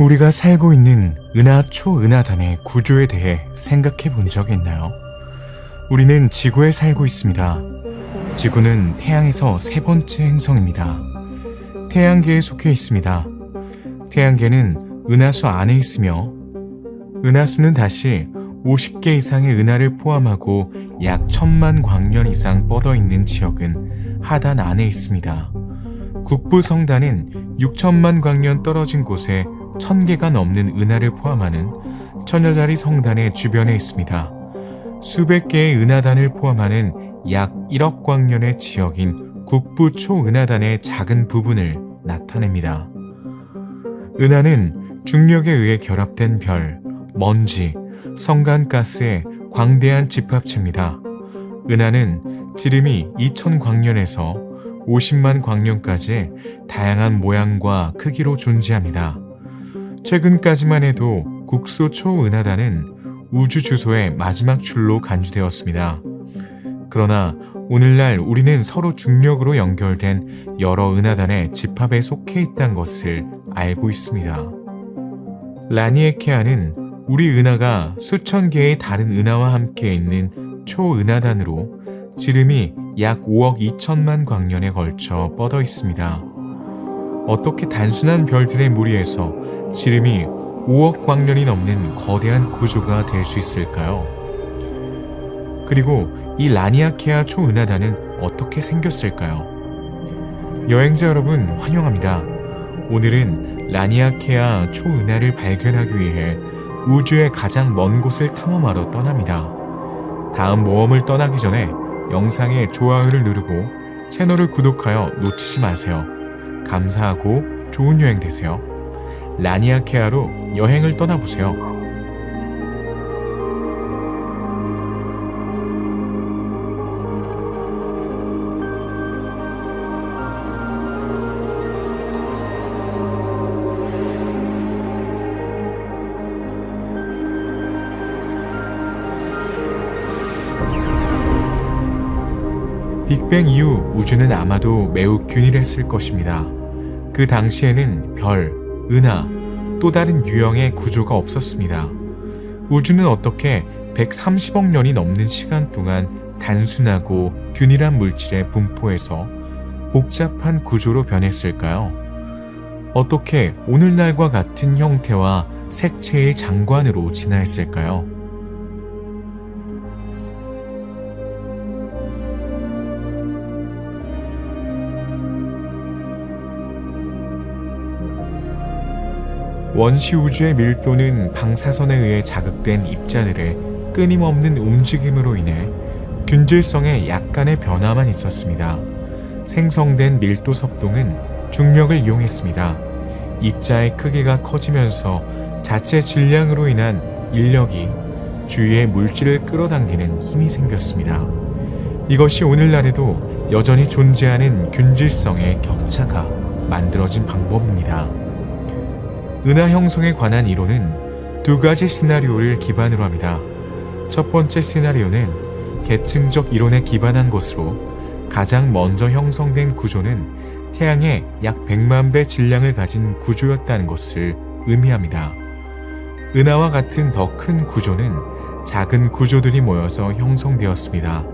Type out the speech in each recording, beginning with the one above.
우리가 살고 있는 은하 초은하단의 구조에 대해 생각해 본 적이 있나요? 우리는 지구에 살고 있습니다. 지구는 태양에서 세 번째 행성입니다. 태양계에 속해 있습니다. 태양계는 은하수 안에 있으며 은하수는 다시 50개 이상의 은하를 포함하고 약 1000만 광년 이상 뻗어 있는 지역은 하단 안에 있습니다. 국부 성단은 6천만 광년 떨어진 곳에 1000개가 넘는 은하를 포함하는 천여자리 성단의 주변에 있습니다. 수백 개의 은하단을 포함하는 약 1억 광년의 지역인 국부 초은하단의 작은 부분을 나타냅니다. 은하는 중력에 의해 결합된 별, 먼지, 성간가스의 광대한 집합체입니다. 은하는 지름이 2000광년에서 50만 광년까지 다양한 모양과 크기로 존재합니다. 최근까지만 해도 국소 초은하단은 우주 주소의 마지막 줄로 간주되었습니다. 그러나 오늘날 우리는 서로 중력으로 연결된 여러 은하단의 집합에 속해 있다는 것을 알고 있습니다. 라니에케아는 우리 은하가 수천 개의 다른 은하와 함께 있는 초은하단으로 지름이 약 5억 2천만 광년에 걸쳐 뻗어 있습니다. 어떻게 단순한 별들의 무리에서 지름이 5억 광년이 넘는 거대한 구조가 될 수 있을까요? 그리고 이 라니아케아 초은하단은 어떻게 생겼을까요? 여행자 여러분 환영합니다. 오늘은 라니아케아 초은하를 발견하기 위해 우주의 가장 먼 곳을 탐험하러 떠납니다. 다음 모험을 떠나기 전에 영상에 좋아요를 누르고 채널을 구독하여 놓치지 마세요. 감사하고 좋은 여행 되세요. 라니아케아로 여행을 떠나보세요. 빅뱅 이후 우주는 아마도 매우 균일했을 것입니다. 그 당시에는 별, 은하, 또 다른 유형의 구조가 없었습니다. 우주는 어떻게 130억 년이 넘는 시간 동안 단순하고 균일한 물질의 분포에서 복잡한 구조로 변했을까요? 어떻게 오늘날과 같은 형태와 색채의 장관으로 진화했을까요? 원시 우주의 밀도는 방사선에 의해 자극된 입자들의 끊임없는 움직임으로 인해 균질성에 약간의 변화만 있었습니다. 생성된 밀도 섭동은 중력을 이용했습니다. 입자의 크기가 커지면서 자체 질량으로 인한 인력이 주위의 물질을 끌어당기는 힘이 생겼습니다. 이것이 오늘날에도 여전히 존재하는 균질성의 격차가 만들어진 방법입니다. 은하 형성에 관한 이론은 두 가지 시나리오를 기반으로 합니다. 첫 번째 시나리오는 계층적 이론에 기반한 것으로 가장 먼저 형성된 구조는 태양의 약 100만 배 질량을 가진 구조였다는 것을 의미합니다. 은하와 같은 더 큰 구조는 작은 구조들이 모여서 형성되었습니다.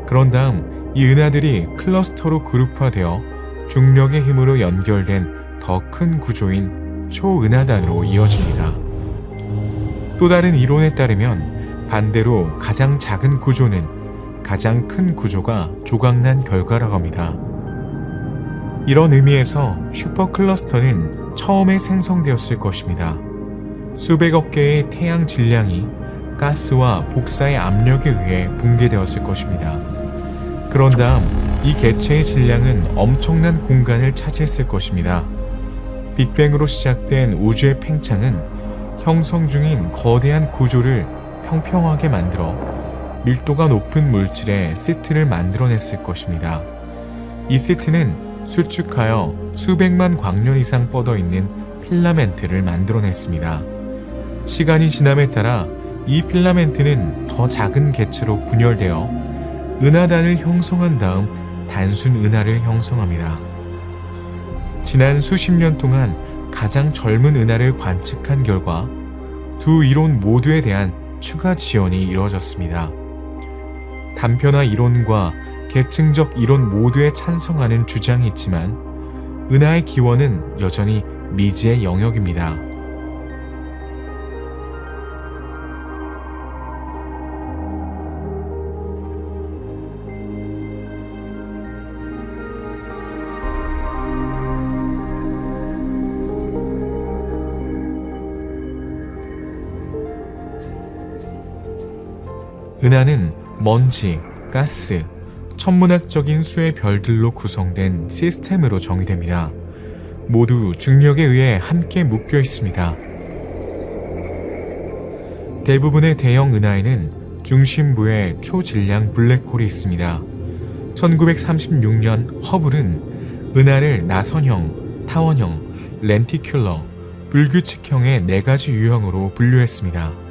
그런 다음 이 은하들이 클러스터로 그룹화되어 중력의 힘으로 연결된 더 큰 구조인 초은하단으로 이어집니다. 또 다른 이론에 따르면 반대로 가장 작은 구조는 가장 큰 구조가 조각난 결과라고 합니다. 이런 의미에서 슈퍼클러스터는 처음에 생성되었을 것입니다. 수백억 개의 태양 질량이 가스와 복사의 압력에 의해 붕괴되었을 것입니다. 그런 다음 이 개체의 질량은 엄청난 공간을 차지했을 것입니다. 빅뱅으로 시작된 우주의 팽창은 형성 중인 거대한 구조를 평평하게 만들어 밀도가 높은 물질의 시트를 만들어냈을 것입니다. 이 시트는 수축하여 수백만 광년 이상 뻗어 있는 필라멘트를 만들어냈습니다. 시간이 지남에 따라 이 필라멘트는 더 작은 개체로 분열되어 은하단을 형성한 다음 단순 은하를 형성합니다. 지난 수십 년 동안 가장 젊은 은하를 관측한 결과 두 이론 모두에 대한 추가 지원이 이루어졌습니다. 단편화 이론과 계층적 이론 모두에 찬성하는 주장이 있지만 은하의 기원은 여전히 미지의 영역입니다. 은하는 먼지, 가스, 천문학적인 수의 별들로 구성된 시스템으로 정의됩니다. 모두 중력에 의해 함께 묶여 있습니다. 대부분의 대형 은하에는 중심부에 초질량 블랙홀이 있습니다. 1936년 허블은 은하를 나선형, 타원형, 렌티큘러, 불규칙형의 4가지 유형으로 분류했습니다.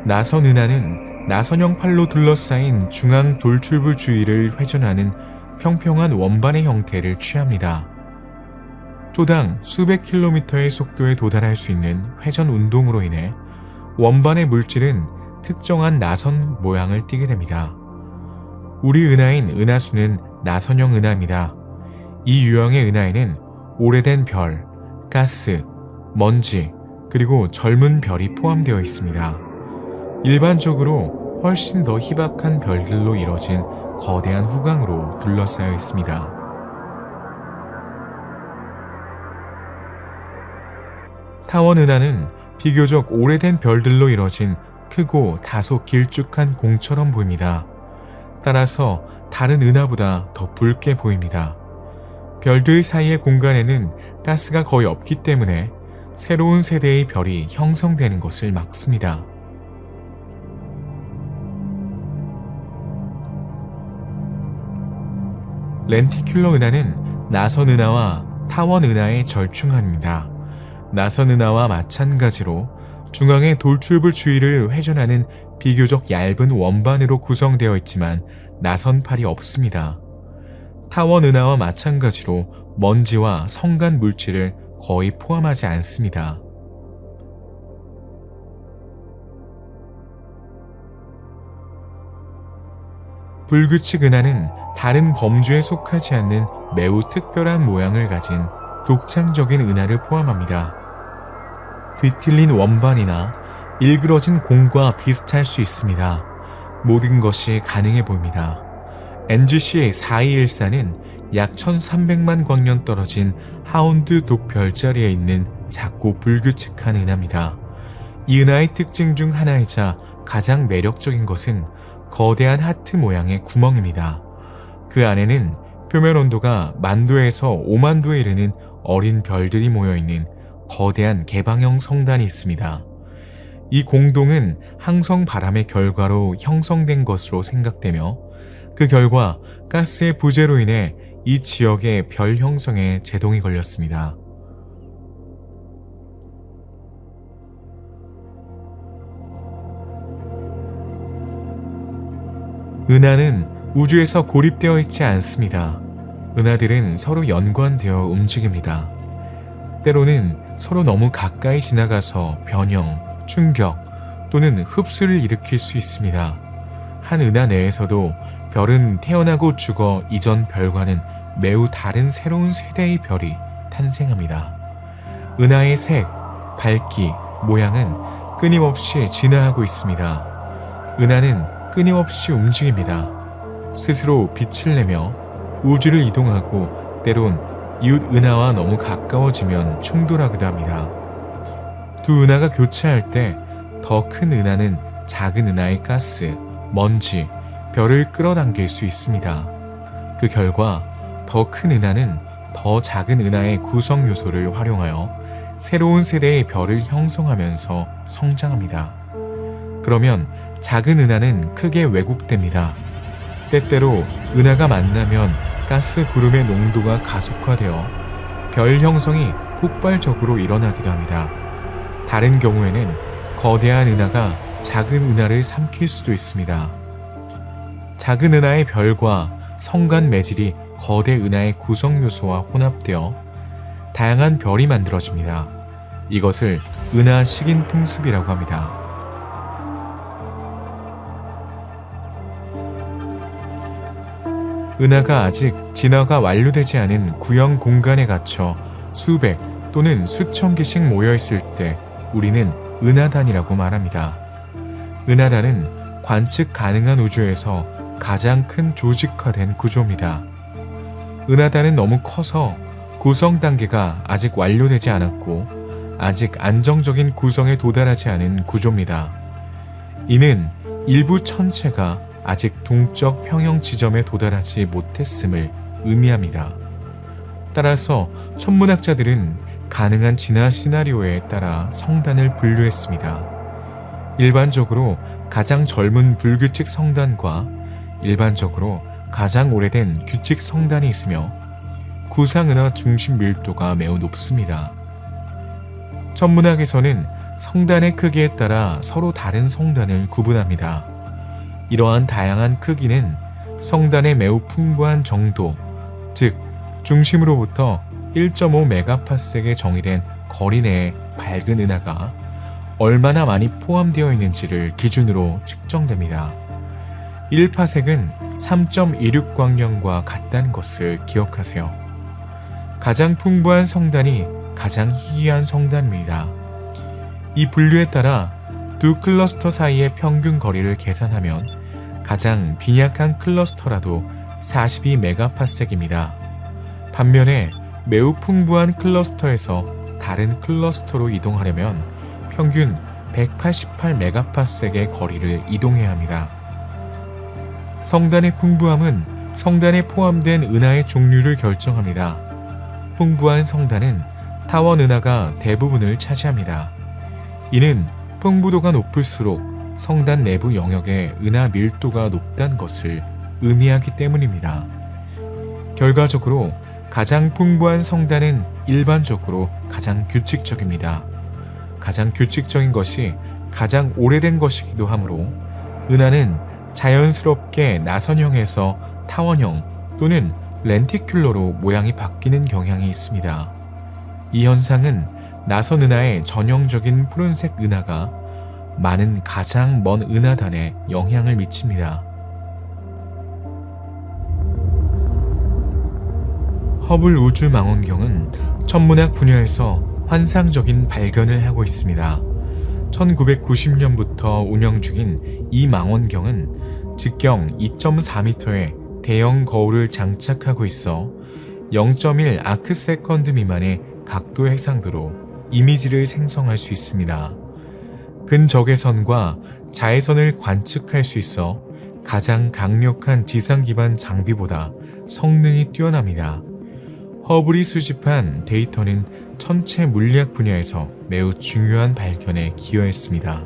나선 은하는 나선형 팔로 둘러싸인 중앙 돌출부 주위를 회전하는 평평한 원반의 형태를 취합니다. 초당 수백 킬로미터의 속도에 도달할 수 있는 회전 운동으로 인해 원반의 물질은 특정한 나선 모양을 띠게 됩니다. 우리 은하인 은하수는 나선형 은하입니다. 이 유형의 은하에는 오래된 별, 가스, 먼지, 그리고 젊은 별이 포함되어 있습니다. 일반적으로 훨씬 더 희박한 별들로 이뤄진 거대한 후광으로 둘러싸여 있습니다. 타원 은하는 비교적 오래된 별들로 이뤄진 크고 다소 길쭉한 공처럼 보입니다. 따라서 다른 은하보다 더 붉게 보입니다. 별들 사이의 공간에는 가스가 거의 없기 때문에 새로운 세대의 별이 형성되는 것을 막습니다. 렌티큘러 은하는 나선 은하와 타원 은하의 절충합니다. 나선 은하와 마찬가지로 중앙의 돌출부 주위를 회전하는 비교적 얇은 원반으로 구성되어 있지만 나선팔이 없습니다. 타원 은하와 마찬가지로 먼지와 성간 물질을 거의 포함하지 않습니다. 불규칙 은하는 다른 범주에 속하지 않는 매우 특별한 모양을 가진 독창적인 은하를 포함합니다. 뒤틀린 원반이나 일그러진 공과 비슷할 수 있습니다. 모든 것이 가능해 보입니다. NGC 4214는 약 1300만 광년 떨어진 하운드 독 별자리에 있는 작고 불규칙한 은하입니다. 이 은하의 특징 중 하나이자 가장 매력적인 것은 거대한 하트 모양의 구멍입니다. 그 안에는 표면 온도가 10,000도에서 50,000도에 이르는 어린 별들이 모여있는 거대한 개방형 성단이 있습니다. 이 공동은 항성 바람의 결과로 형성된 것으로 생각되며 그 결과 가스의 부재로 인해 이 지역의 별 형성에 제동이 걸렸습니다. 은하는 우주에서 고립되어 있지 않습니다. 은하들은 서로 연관되어 움직입니다. 때로는 서로 너무 가까이 지나가서 변형, 충격 또는 흡수를 일으킬 수 있습니다. 한 은하 내에서도 별은 태어나고 죽어 이전 별과는 매우 다른 새로운 세대의 별이 탄생합니다. 은하의 색, 밝기, 모양은 끊임없이 진화하고 있습니다. 은하는 끊임없이 움직입니다. 스스로 빛을 내며 우주를 이동하고 때론 이웃 은하와 너무 가까워지면 충돌하기도 합니다. 두 은하가 교차할 때 더 큰 은하는 작은 은하의 가스, 먼지, 별을 끌어당길 수 있습니다. 그 결과 더 큰 은하는 더 작은 은하의 구성 요소를 활용하여 새로운 세대의 별을 형성하면서 성장합니다. 그러면 작은 은하는 크게 왜곡됩니다. 때때로 은하가 만나면 가스 구름의 농도가 가속화되어 별 형성이 폭발적으로 일어나기도 합니다. 다른 경우에는 거대한 은하가 작은 은하를 삼킬 수도 있습니다. 작은 은하의 별과 성간 매질이 거대 은하의 구성 요소와 혼합되어 다양한 별이 만들어집니다. 이것을 은하 식인 풍습이라고 합니다. 은하가 아직 진화가 완료되지 않은 구형 공간에 갇혀 수백 또는 수천 개씩 모여 있을 때 우리는 은하단이라고 말합니다. 은하단은 관측 가능한 우주에서 가장 큰 조직화된 구조입니다. 은하단은 너무 커서 구성 단계가 아직 완료되지 않았고 아직 안정적인 구성에 도달하지 않은 구조입니다. 이는 일부 천체가 아직 동적 평형 지점에 도달하지 못했음을 의미합니다. 따라서 천문학자들은 가능한 진화 시나리오에 따라 성단을 분류했습니다. 일반적으로 가장 젊은 불규칙 성단과 일반적으로 가장 오래된 규칙 성단이 있으며 구상은하 중심 밀도가 매우 높습니다. 천문학에서는 성단의 크기에 따라 서로 다른 성단을 구분합니다. 이러한 다양한 크기는 성단의 매우 풍부한 정도, 즉 중심으로부터 1.5 메가파섹에 정의된 거리 내의 밝은 은하가 얼마나 많이 포함되어 있는지를 기준으로 측정됩니다. 1파섹은 3.26 광년과 같다는 것을 기억하세요. 가장 풍부한 성단이 가장 희귀한 성단입니다. 이 분류에 따라 두 클러스터 사이의 평균 거리를 계산하면 가장 빈약한 클러스터라도 42 메가파섹입니다. 반면에 매우 풍부한 클러스터에서 다른 클러스터로 이동하려면 평균 188 메가파섹의 거리를 이동해야 합니다. 성단의 풍부함은 성단에 포함된 은하의 종류를 결정합니다. 풍부한 성단은 타원 은하가 대부분을 차지합니다. 이는 풍부도가 높을수록 성단 내부 영역의 은하 밀도가 높다는 것을 의미하기 때문입니다. 결과적으로 가장 풍부한 성단은 일반적으로 가장 규칙적입니다. 가장 규칙적인 것이 가장 오래된 것이기도 하므로 은하는 자연스럽게 나선형에서 타원형 또는 렌티큘러로 모양이 바뀌는 경향이 있습니다. 이 현상은 나선 은하의 전형적인 푸른색 은하가 많은 가장 먼 은하단에 영향을 미칩니다. 허블 우주망원경은 천문학 분야에서 환상적인 발견을 하고 있습니다. 1990년부터 운영 중인 이 망원경은 직경 2.4m의 대형 거울을 장착하고 있어 0.1 아크세컨드 미만의 각도 해상도로 이미지를 생성할 수 있습니다. 근적외선과 자외선을 관측할 수 있어 가장 강력한 지상 기반 장비보다 성능이 뛰어납니다. 허블이 수집한 데이터는 천체 물리학 분야에서 매우 중요한 발견에 기여했습니다.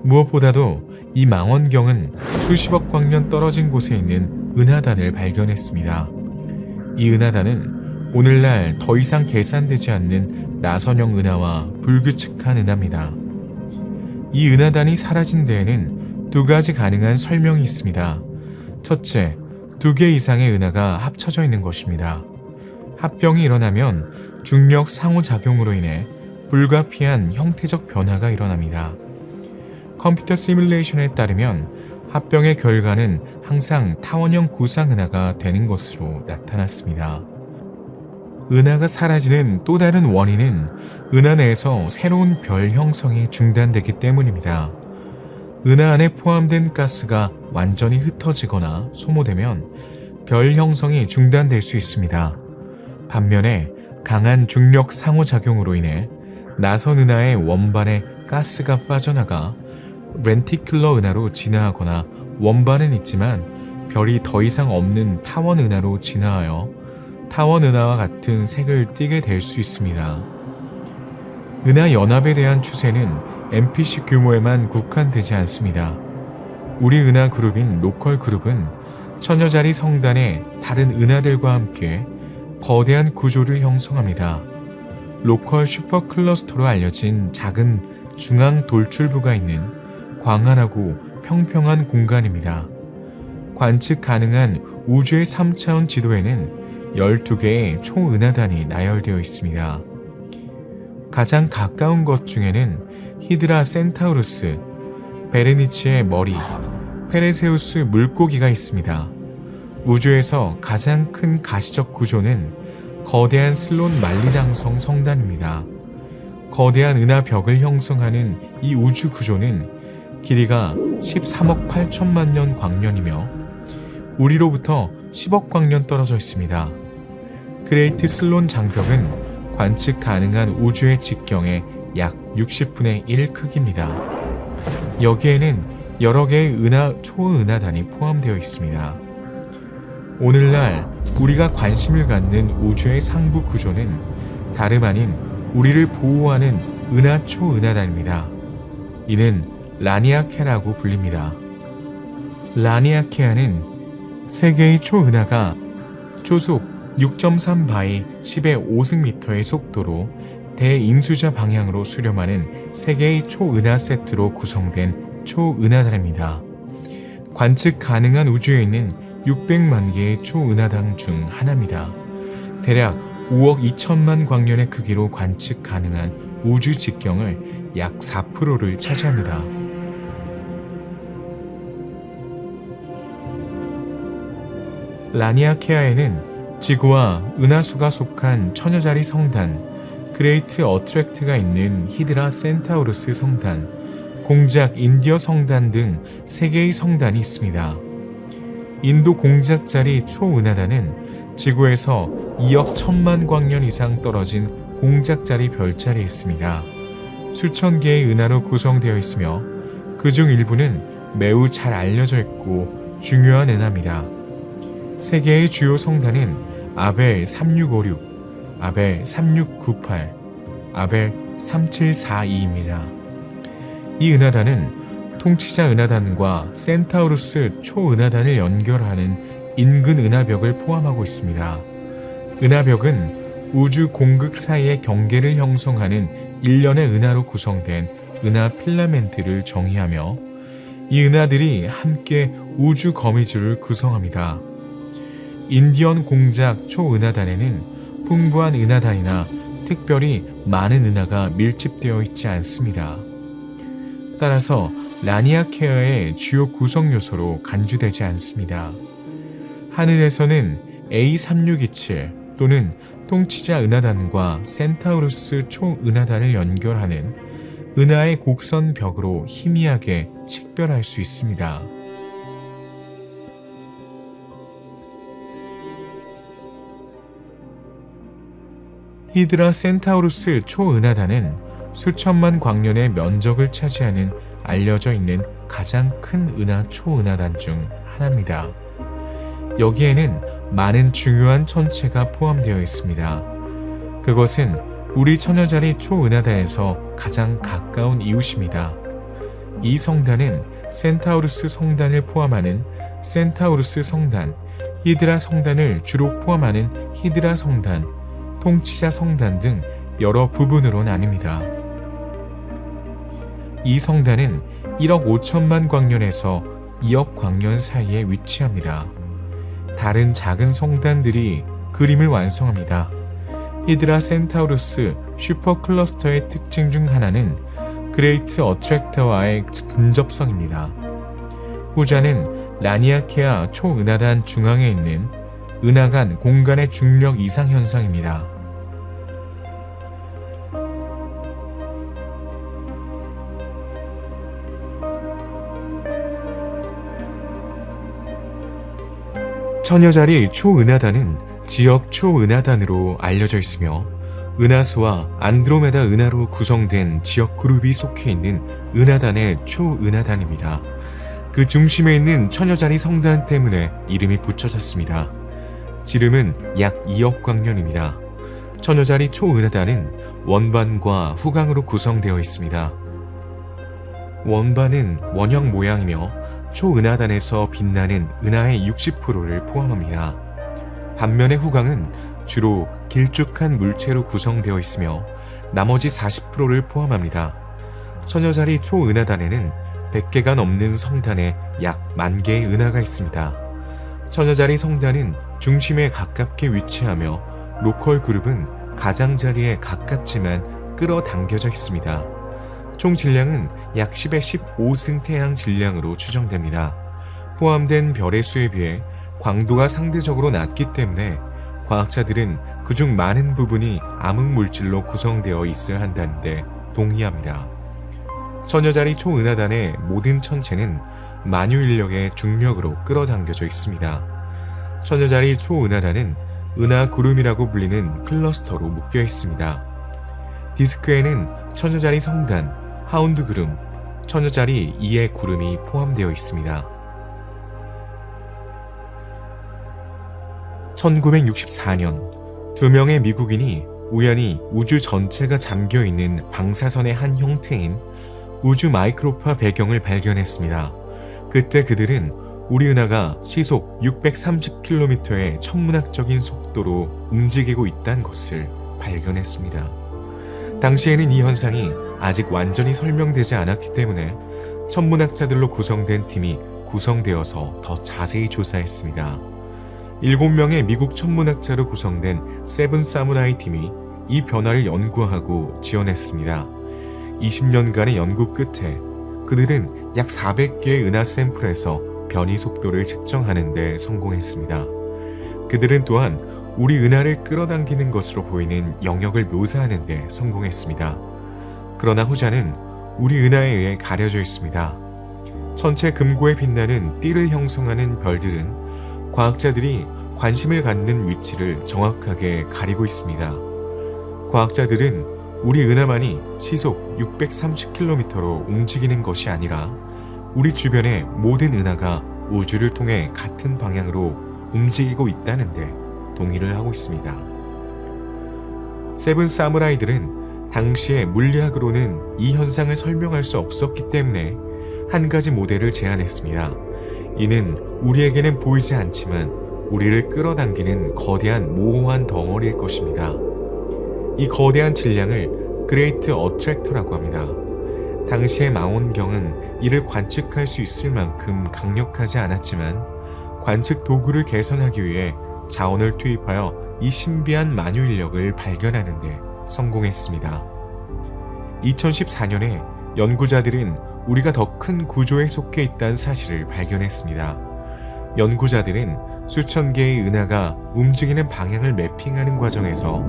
무엇보다도 이 망원경은 수십억 광년 떨어진 곳에 있는 은하단을 발견했습니다. 이 은하단은 오늘날 더 이상 계산되지 않는 나선형 은하와 불규칙한 은하입니다. 이 은하단이 사라진 데에는 두 가지 가능한 설명이 있습니다. 첫째, 2개 이상의 은하가 합쳐져 있는 것입니다. 합병이 일어나면 중력 상호작용으로 인해 불가피한 형태적 변화가 일어납니다. 컴퓨터 시뮬레이션에 따르면 합병의 결과는 항상 타원형 구상은하가 되는 것으로 나타났습니다. 은하가 사라지는 또 다른 원인은 은하 내에서 새로운 별 형성이 중단되기 때문입니다. 은하 안에 포함된 가스가 완전히 흩어지거나 소모되면 별 형성이 중단될 수 있습니다. 반면에 강한 중력 상호작용으로 인해 나선 은하의 원반에 가스가 빠져나가 렌티큘러 은하로 진화하거나 원반은 있지만 별이 더 이상 없는 타원 은하로 진화하여 타원 은하와 같은 색을 띠게 될 수 있습니다. 은하 연합에 대한 추세는 MPC 규모에만 국한되지 않습니다. 우리 은하 그룹인 로컬 그룹은 천여 자리 성단의 다른 은하들과 함께 거대한 구조를 형성합니다. 로컬 슈퍼 클러스터로 알려진 작은 중앙 돌출부가 있는 광활하고 평평한 공간입니다. 관측 가능한 우주의 3차원 지도에는 12개의 초은하단이 나열되어 있습니다. 가장 가까운 것 중에는 히드라 센타우루스, 베르니치의 머리, 페르세우스 물고기가 있습니다. 우주에서 가장 큰 가시적 구조는 거대한 슬론 만리장성 성단입니다. 거대한 은하벽을 형성하는 이 우주 구조는 길이가 13억 8천만 년 광년이며 우리로부터 10억 광년 떨어져 있습니다. 그레이트 슬론 장벽은 관측 가능한 우주의 직경의 약 60분의 1 크기입니다. 여기에는 여러 개의 초은하단이 포함되어 있습니다. 오늘날 우리가 관심을 갖는 우주의 상부 구조는 다름 아닌 우리를 보호하는 은하초은하단입니다. 이는 라니아케라고 불립니다. 라니아케아는 세 개의 초은하가 초속 6.3바이 10의 5승미터의 속도로 대인수자 방향으로 수렴하는 세 개의 초은하 세트로 구성된 초은하단입니다. 관측 가능한 우주에 있는 600만 개의 초은하단 중 하나입니다. 대략 5억 2천만 광년의 크기로 관측 가능한 우주 직경을 약 4%를 차지합니다. 라니아케아에는 지구와 은하수가 속한 처녀자리 성단, 그레이트 어트랙트가 있는 히드라 센타우루스 성단, 공작 인디어 성단 등 3개의 성단이 있습니다. 인도 공작자리 초은하단은 지구에서 2억 1천만 광년 이상 떨어진 공작자리 별자리에 있습니다. 수천 개의 은하로 구성되어 있으며 그중 일부는 매우 잘 알려져 있고 중요한 은하입니다. 3개의 주요 성단은 아벨 3656, 아벨 3698, 아벨 3742입니다. 이 은하단은 통치자 은하단과 센타우루스 초은하단을 연결하는 인근 은하벽을 포함하고 있습니다. 은하벽은 우주 공극 사이의 경계를 형성하는 일련의 은하로 구성된 은하 필라멘트를 정의하며 이 은하들이 함께 우주 거미줄을 구성합니다. 인디언 공작 초은하단에는 풍부한 은하단이나 특별히 많은 은하가 밀집되어 있지 않습니다. 따라서 라니아케아의 주요 구성 요소로 간주되지 않습니다. 하늘에서는 A3627 또는 통치자 은하단과 센타우루스 초은하단을 연결하는 은하의 곡선 벽으로 희미하게 식별할 수 있습니다. 히드라 센타우루스 초은하단은 수천만 광년의 면적을 차지하는 알려져 있는 가장 큰 은하 초은하단 중 하나입니다. 여기에는 많은 중요한 천체가 포함되어 있습니다. 그것은 우리 처녀자리 초은하단에서 가장 가까운 이웃입니다. 이 성단은 센타우루스 성단을 포함하는 센타우루스 성단, 히드라 성단을 주로 포함하는 히드라 성단, 통치자 성단 등 여러 부분으로 나뉩니다. 이 성단은 1억 5천만 광년에서 2억 광년 사이에 위치합니다. 다른 작은 성단들이 그림을 완성합니다. 히드라 센타우루스 슈퍼클러스터의 특징 중 하나는 그레이트 어트랙터와의 근접성입니다. 후자는 라니아케아 초은하단 중앙에 있는 은하 간 공간의 중력 이상 현상입니다. 처녀자리 초은하단은 지역 초은하단으로 알려져 있으며 은하수와 안드로메다 은하로 구성된 지역 그룹이 속해 있는 은하단의 초은하단입니다. 그 중심에 있는 처녀자리 성단 때문에 이름이 붙여졌습니다. 지름은 약 2억 광년입니다. 처녀자리 초은하단은 원반과 후광으로 구성되어 있습니다. 원반은 원형 모양이며 초은하단에서 빛나는 은하의 60%를 포함합니다. 반면에 후광은 주로 길쭉한 물체로 구성되어 있으며 나머지 40%를 포함합니다. 처녀자리 초은하단에는 100개가 넘는 성단에 약 10,000개의 은하가 있습니다. 처녀자리 성단은 중심에 가깝게 위치하며 로컬 그룹은 가장자리에 가깝지만 끌어당겨져 있습니다. 총 질량은 약 10의 15승 태양 질량으로 추정됩니다. 포함된 별의 수에 비해 광도가 상대적으로 낮기 때문에 과학자들은 그중 많은 부분이 암흑물질로 구성되어 있어야 한다는데 동의합니다. 처녀자리 초은하단의 모든 천체는 만유인력의 중력으로 끌어당겨져 있습니다. 처녀자리 초은하단은 은하구름이라고 불리는 클러스터로 묶여 있습니다. 디스크에는 처녀자리 성단, 하운드 구름, 처녀자리 2의 구름이 포함되어 있습니다. 1964년 두 명의 미국인이 우연히 우주 전체가 잠겨있는 방사선의 한 형태인 우주 마이크로파 배경을 발견했습니다. 그때 그들은 우리 은하가 시속 630km의 천문학적인 속도로 움직이고 있다는 것을 발견했습니다. 당시에는 이 현상이 아직 완전히 설명되지 않았기 때문에 천문학자들로 구성된 팀이 구성되어서 더 자세히 조사했습니다. 7명의 미국 천문학자로 구성된 세븐 사무라이 팀이 이 변화를 연구하고 지원했습니다. 20년간의 연구 끝에 그들은 약 400개의 은하 샘플에서 변이 속도를 측정하는 데 성공했습니다. 그들은 또한 우리 은하를 끌어당기는 것으로 보이는 영역을 묘사하는 데 성공했습니다. 그러나 후자는 우리 은하에 의해 가려져 있습니다. 전체 금고에 빛나는 띠를 형성하는 별들은 과학자들이 관심을 갖는 위치를 정확하게 가리고 있습니다. 과학자들은 우리 은하만이 시속 630km로 움직이는 것이 아니라 우리 주변의 모든 은하가 우주를 통해 같은 방향으로 움직이고 있다는데 동의를 하고 있습니다. 세븐 사무라이들은 당시의 물리학으로는 이 현상을 설명할 수 없었기 때문에 한 가지 모델을 제안했습니다. 이는 우리에게는 보이지 않지만 우리를 끌어당기는 거대한 모호한 덩어리일 것입니다. 이 거대한 질량을 그레이트 어트랙터라고 합니다. 당시의 망원경은 이를 관측할 수 있을 만큼 강력하지 않았지만 관측 도구를 개선하기 위해 자원을 투입하여 이 신비한 만유인력을 발견하는 데 성공했습니다. 2014년에 연구자들은 우리가 더 큰 구조에 속해 있다는 사실을 발견했습니다. 연구자들은 수천 개의 은하가 움직이는 방향을 매핑하는 과정에서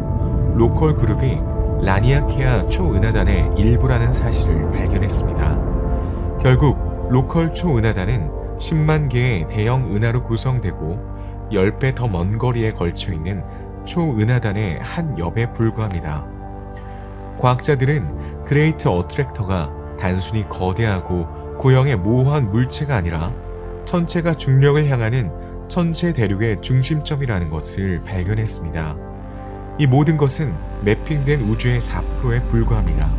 로컬 그룹이 라니아케아 초은하단의 일부라는 사실을 발견했습니다. 결국 로컬 초은하단은 10만 개의 대형 은하로 구성되고 10배 더 먼 거리에 걸쳐 있는 초은하단의 한 엽에 불과합니다. 과학자들은 그레이트 어트랙터가 단순히 거대하고 구형의 모호한 물체가 아니라 천체가 중력을 향하는 천체 대륙의 중심점이라는 것을 발견했습니다. 이 모든 것은 매핑된 우주의 4%에 불과합니다.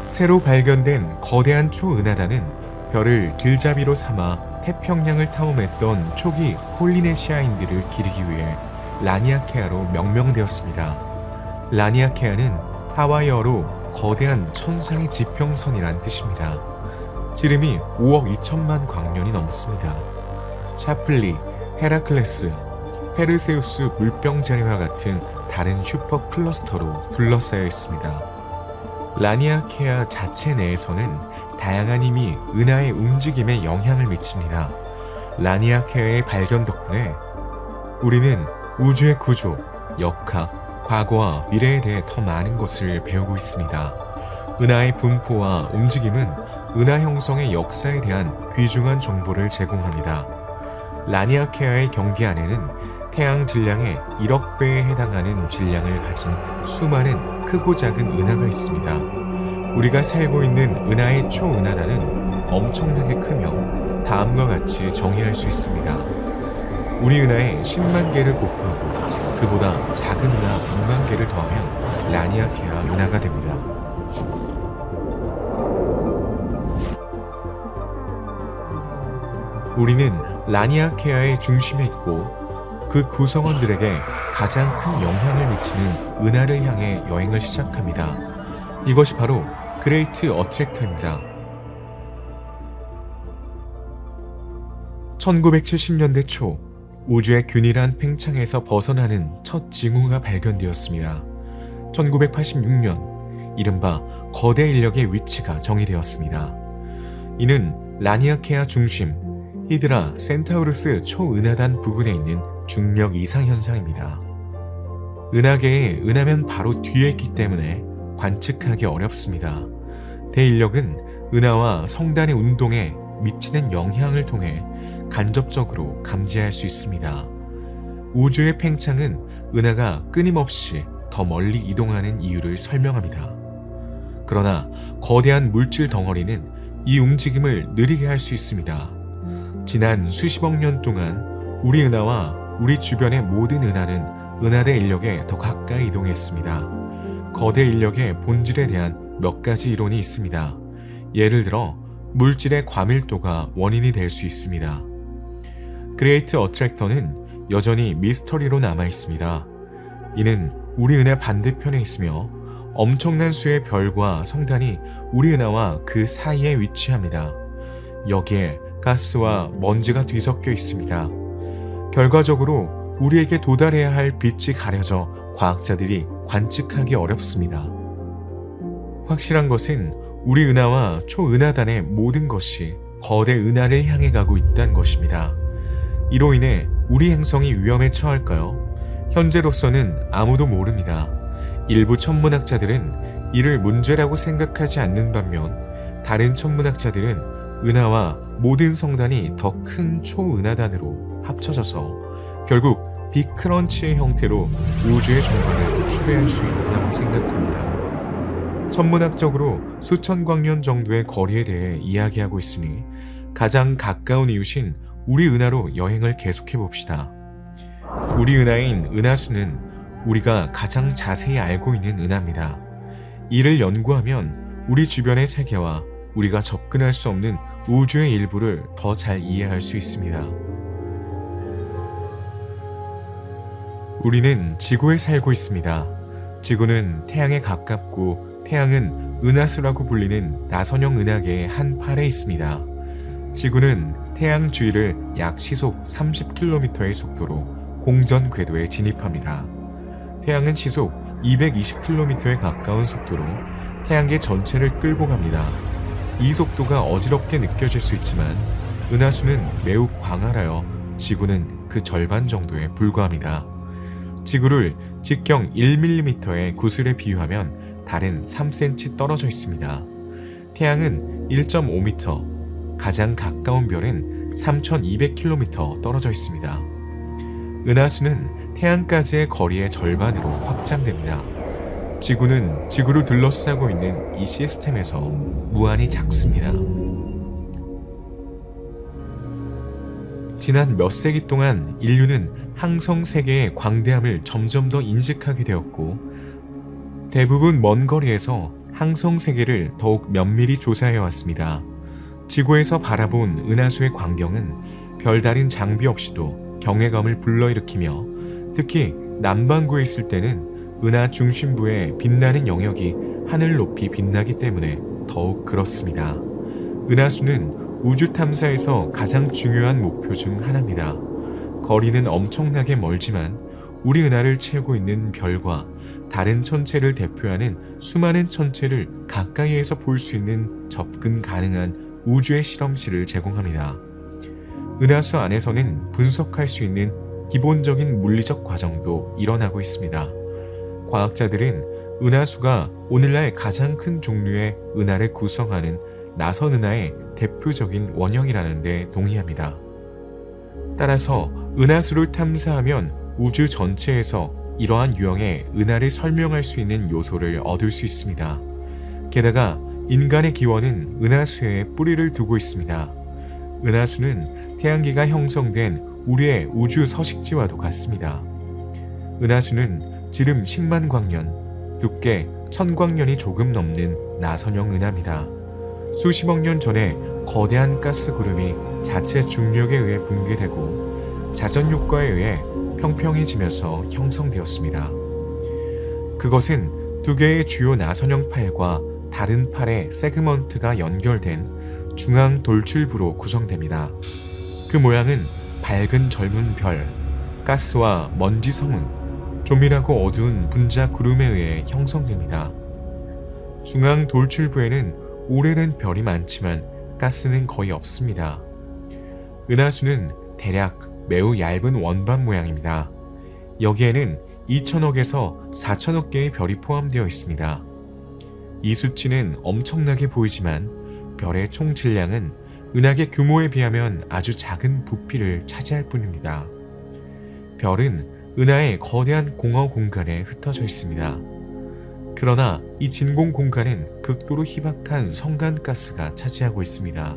새로 발견된 거대한 초은하단은 별을 길잡이로 삼아 태평양을 탐험했던 초기 폴리네시아인들을 기리기 위해 라니아케아로 명명되었습니다. 라니아케아는 하와이어로 거대한 천상의 지평선이란 뜻입니다. 지름이 5억 2천만 광년이 넘습니다. 샤플리, 헤라클레스, 페르세우스 물병자리와 같은 다른 슈퍼 클러스터로 둘러싸여 있습니다. 라니아케아 자체 내에서는 다양한 힘이 은하의 움직임에 영향을 미칩니다. 라니아케아의 발견 덕분에 우리는 우주의 구조, 역학, 과거와 미래에 대해 더 많은 것을 배우고 있습니다. 은하의 분포와 움직임은 은하 형성의 역사에 대한 귀중한 정보를 제공합니다. 라니아케아의 경계 안에는 태양 질량의 1억 배에 해당하는 질량을 가진 수많은 크고 작은 은하가 있습니다. 우리가 살고 있는 은하의 초은하단은 엄청나게 크며 다음과 같이 정의할 수 있습니다. 우리 은하에 10만 개를 곱하고 그보다 작은 은하 100만 개를 더하면 라니아케아 은하가 됩니다. 우리는 라니아케아의 중심에 있고 그 구성원들에게 가장 큰 영향을 미치는 은하를 향해 여행을 시작합니다. 이것이 바로 그레이트 어트랙터입니다. 1970년대 초 우주의 균일한 팽창에서 벗어나는 첫 징후가 발견되었습니다. 1986년 이른바 거대 인력의 위치가 정의되었습니다. 이는 라니아케아 중심 히드라 센타우루스 초은하단 부근에 있는 중력 이상 현상입니다. 은하계의 은하면 바로 뒤에 있기 때문에 관측하기 어렵습니다. 대인력은 은하와 성단의 운동에 미치는 영향을 통해 간접적으로 감지할 수 있습니다. 우주의 팽창은 은하가 끊임없이 더 멀리 이동하는 이유를 설명합니다. 그러나 거대한 물질 덩어리는 이 움직임을 느리게 할 수 있습니다. 지난 수십억 년 동안 우리 은하와 우리 주변의 모든 은하는 은하대 인력에 더 가까이 이동했습니다. 거대 인력의 본질에 대한 몇 가지 이론이 있습니다. 예를 들어 물질의 과밀도가 원인이 될 수 있습니다. 그레이트 어트랙터는 여전히 미스터리로 남아 있습니다. 이는 우리 은하 반대편에 있으며 엄청난 수의 별과 성단이 우리 은하와 그 사이에 위치합니다. 여기에 가스와 먼지가 뒤섞여 있습니다. 결과적으로 우리에게 도달해야 할 빛이 가려져 과학자들이 관측하기 어렵습니다. 확실한 것은 우리 은하와 초은하단의 모든 것이 거대 은하를 향해 가고 있다는 것입니다. 이로 인해 우리 행성이 위험에 처할까요? 현재로서는 아무도 모릅니다. 일부 천문학자들은 이를 문제라고 생각하지 않는 반면 다른 천문학자들은 은하와 모든 성단이 더 큰 초은하단으로 합쳐져서 결국 빅크런치의 형태로 우주의 종말을 초래할 수 있다고 생각합니다. 천문학적으로 수천 광년 정도의 거리에 대해 이야기하고 있으니 가장 가까운 이웃인 우리 은하로 여행을 계속해 봅시다. 우리 은하인 은하수는 우리가 가장 자세히 알고 있는 은하입니다. 이를 연구하면 우리 주변의 세계와 우리가 접근할 수 없는 우주의 일부를 더 잘 이해할 수 있습니다. 우리는 지구에 살고 있습니다. 지구는 태양에 가깝고 태양은 은하수라고 불리는 나선형 은하계의 한 팔에 있습니다. 지구는 태양 주위를 약 시속 30km의 속도로 공전 궤도에 진입합니다. 태양은 시속 220km에 가까운 속도로 태양계 전체를 끌고 갑니다. 이 속도가 어지럽게 느껴질 수 있지만 은하수는 매우 광활하여 지구는 그 절반 정도에 불과합니다. 지구를 직경 1mm의 구슬에 비유하면 달은 3cm 떨어져 있습니다. 태양은 1.5m, 가장 가까운 별은 3200km 떨어져 있습니다. 은하수는 태양까지의 거리의 절반으로 확장됩니다. 지구는 지구를 둘러싸고 있는 이 시스템에서 무한히 작습니다. 지난 몇 세기 동안 인류는 항성 세계의 광대함을 점점 더 인식하게 되었고 대부분 먼 거리에서 항성 세계를 더욱 면밀히 조사해 왔습니다. 지구에서 바라본 은하수의 광경은 별다른 장비 없이도 경외감을 불러일으키며 특히 남반구에 있을 때는 은하 중심부의 빛나는 영역이 하늘 높이 빛나기 때문에 더욱 그렇습니다. 은하수는 우주 탐사에서 가장 중요한 목표 중 하나입니다. 거리는 엄청나게 멀지만 우리 은하를 채우고 있는 별과 다른 천체를 대표하는 수많은 천체를 가까이에서 볼 수 있는 접근 가능한 우주의 실험실을 제공합니다. 은하수 안에서는 분석할 수 있는 기본적인 물리적 과정도 일어나고 있습니다. 과학자들은 은하수가 오늘날 가장 큰 종류의 은하를 구성하는 나선 은하의 대표적인 원형이라는 데 동의합니다. 따라서 은하수를 탐사하면 우주 전체에서 이러한 유형의 은하를 설명할 수 있는 요소를 얻을 수 있습니다. 게다가 인간의 기원은 은하수에 뿌리를 두고 있습니다. 은하수는 태양계가 형성된 우리의 우주 서식지와도 같습니다. 은하수는 지름 10만 광년, 두께 1000광년이 조금 넘는 나선형 은하입니다. 수십억 년 전에 거대한 가스 구름이 자체 중력에 의해 붕괴되고 자전 효과에 의해 평평해지면서 형성되었습니다. 그것은 두 개의 주요 나선형 팔과 다른 팔의 세그먼트가 연결된 중앙 돌출부로 구성됩니다. 그 모양은 밝은 젊은 별, 가스와 먼지 성운, 조밀하고 어두운 분자 구름에 의해 형성됩니다. 중앙 돌출부에는 오래된 별이 많지만 가스는 거의 없습니다. 은하수는 대략 매우 얇은 원반 모양입니다. 여기에는 2천억에서 4천억 개의 별이 포함되어 있습니다. 이 수치는 엄청나게 보이지만 별의 총 질량은 은하계 규모에 비하면 아주 작은 부피를 차지할 뿐입니다. 별은 은하의 거대한 공허 공간에 흩어져 있습니다. 그러나 이 진공 공간은 극도로 희박한 성간가스가 차지하고 있습니다.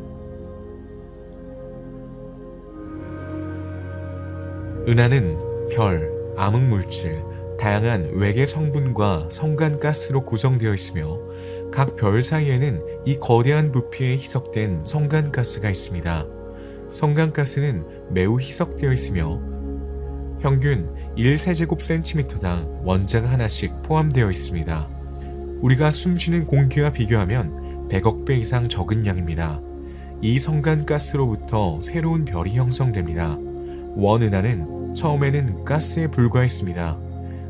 은하는 별, 암흑물질, 다양한 외계 성분과 성간가스로 구성되어 있으며 각 별 사이에는 이 거대한 부피에 희석된 성간가스가 있습니다. 성간가스는 매우 희석되어 있으며 평균 1세제곱센티미터당 원자가 하나씩 포함되어 있습니다. 우리가 숨쉬는 공기와 비교하면 100억 배 이상 적은 양입니다. 이 성간가스로부터 새로운 별이 형성됩니다. 원은하는 처음에는 가스에 불과했습니다.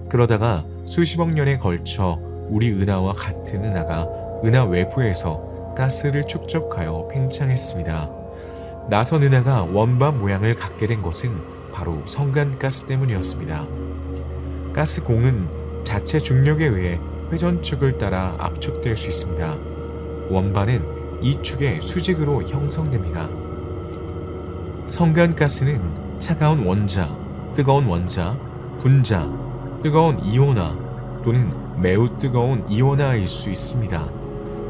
그러다가 수십억 년에 걸쳐 우리 은하와 같은 은하가 은하 외부에서 가스를 축적하여 팽창했습니다. 나선 은하가 원반 모양을 갖게 된 것은 바로 성간가스 때문이었습니다. 가스공은 자체 중력에 의해 회전축을 따라 압축될 수 있습니다. 원반은 이 축의 수직으로 형성됩니다. 성간가스는 차가운 원자, 뜨거운 원자, 분자, 뜨거운 이온화 또는 매우 뜨거운 이온화일 수 있습니다.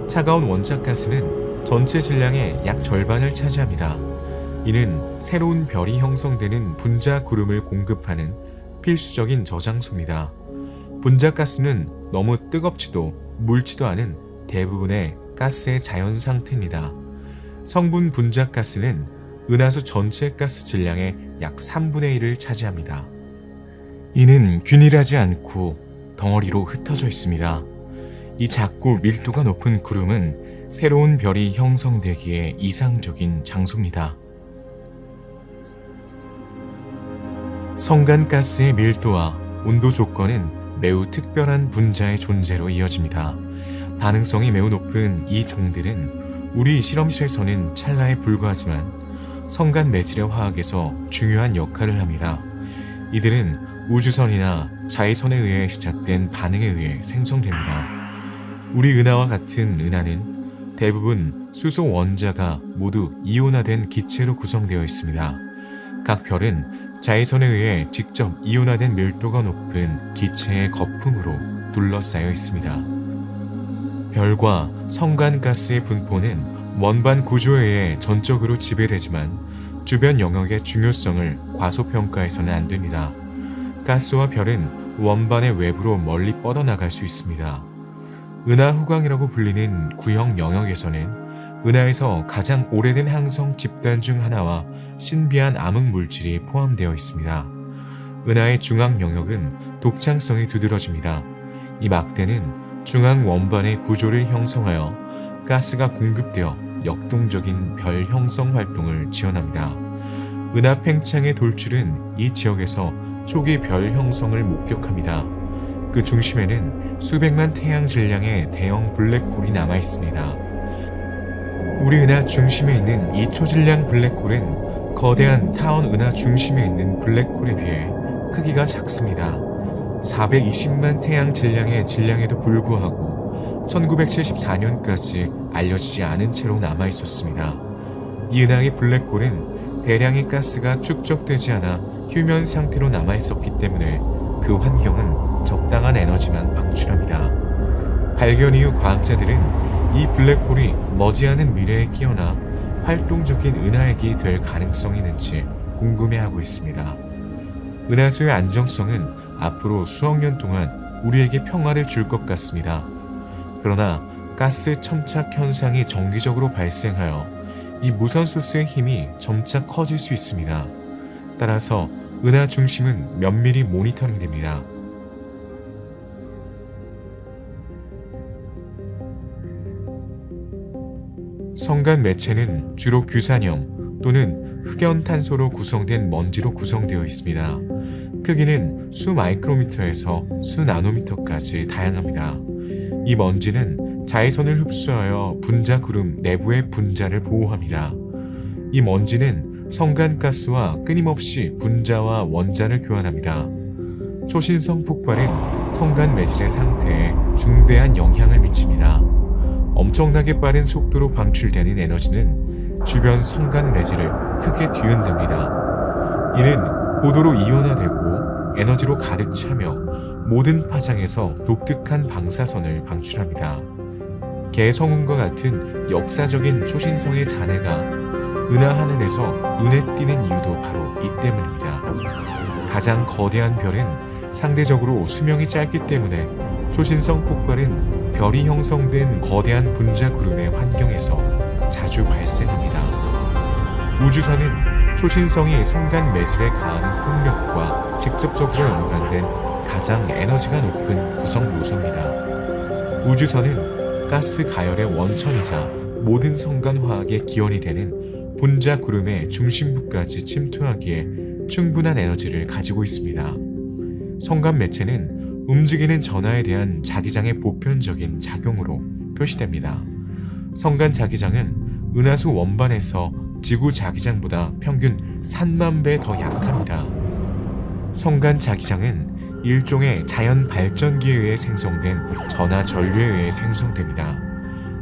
차가운 원자가스는 전체 질량의 약 절반을 차지합니다. 이는 새로운 별이 형성되는 분자 구름을 공급하는 필수적인 저장소입니다. 분자가스는 너무 뜨겁지도 묽지도 않은 대부분의 가스의 자연 상태입니다. 성분 분자가스는 은하수 전체 가스 질량의 약 3분의 1을 차지합니다. 이는 균일하지 않고 덩어리로 흩어져 있습니다. 이 작고 밀도가 높은 구름은 새로운 별이 형성되기에 이상적인 장소입니다. 성간가스의 밀도와 온도 조건은 매우 특별한 분자의 존재로 이어집니다. 반응성이 매우 높은 이 종들은 우리 실험실에서는 찰나에 불과하지만 성간 내질의 화학에서 중요한 역할을 합니다. 이들은 우주선이나 자외선에 의해 시작된 반응에 의해 생성됩니다. 우리 은하와 같은 은하는 대부분 수소 원자가 모두 이온화된 기체로 구성되어 있습니다. 각 별은 자외선에 의해 직접 이온화된 밀도가 높은 기체의 거품으로 둘러싸여 있습니다. 별과 성간가스의 분포는 원반 구조에 의해 전적으로 지배되지만 주변 영역의 중요성을 과소평가해서는 안 됩니다. 가스와 별은 원반의 외부로 멀리 뻗어나갈 수 있습니다. 은하 후광이라고 불리는 구형 영역에서는 은하에서 가장 오래된 항성 집단 중 하나와 신비한 암흑 물질이 포함되어 있습니다. 은하의 중앙 영역은 독창성이 두드러집니다. 이 막대는 중앙 원반의 구조를 형성하여 가스가 공급되어 역동적인 별 형성 활동을 지원합니다. 은하 팽창의 돌출은 이 지역에서 초기 별 형성을 목격합니다. 그 중심에는 수백만 태양 질량의 대형 블랙홀이 남아 있습니다. 우리 은하 중심에 있는 이 초질량 블랙홀은 거대한 타원 은하 중심에 있는 블랙홀에 비해 크기가 작습니다. 420만 태양 질량의 질량에도 불구하고 1974년까지 알려지지 않은 채로 남아 있었습니다. 이 은하의 블랙홀은 대량의 가스가 축적되지 않아 휴면 상태로 남아 있었기 때문에 그 환경은 적당한 에너지만 방출합니다. 발견 이후 과학자들은 이 블랙홀이 머지않은 미래에 끼어나 활동적인 은하액이 될 가능성이 있는지 궁금해하고 있습니다. 은하수의 안정성은 앞으로 수억 년 동안 우리에게 평화를 줄 것 같습니다. 그러나 가스 첨착 현상이 정기적으로 발생하여 이 무선 소스의 힘이 점차 커질 수 있습니다. 따라서 은하 중심은 면밀히 모니터링 됩니다. 성간 매체는 주로 규산형 또는 흑연탄소로 구성된 먼지로 구성되어 있습니다. 크기는 수 마이크로미터에서 수 나노미터까지 다양합니다. 이 먼지는 자외선을 흡수하여 분자 구름 내부의 분자를 보호합니다. 이 먼지는 성간가스와 끊임없이 분자와 원자를 교환합니다. 초신성 폭발은 성간 매질의 상태에 중대한 영향을 미칩니다. 엄청나게 빠른 속도로 방출되는 에너지는 주변 성간 매질을 크게 뒤흔듭니다. 이는 고도로 이온화되고 에너지로 가득 차며 모든 파장에서 독특한 방사선을 방출합니다. 개성운과 같은 역사적인 초신성의 잔해가 은하 하늘에서 눈에 띄는 이유도 바로 이 때문입니다. 가장 거대한 별은 상대적으로 수명이 짧기 때문에 초신성 폭발은 별이 형성된 거대한 분자 구름의 환경에서 자주 발생합니다. 우주선은 초신성이 성간 매질에 가하는 폭력과 직접적으로 연관된 가장 에너지가 높은 구성 요소입니다. 우주선은 가스 가열의 원천이자 모든 성간 화학의 기원이 되는 분자 구름의 중심부까지 침투하기에 충분한 에너지를 가지고 있습니다. 성간 매체는 움직이는 전하에 대한 자기장의 보편적인 작용으로 표시됩니다. 성간 자기장은 은하수 원반에서 지구 자기장보다 평균 3만 배 더 약합니다. 성간 자기장은 일종의 자연 발전기에 의해 생성된 전하 전류에 의해 생성됩니다.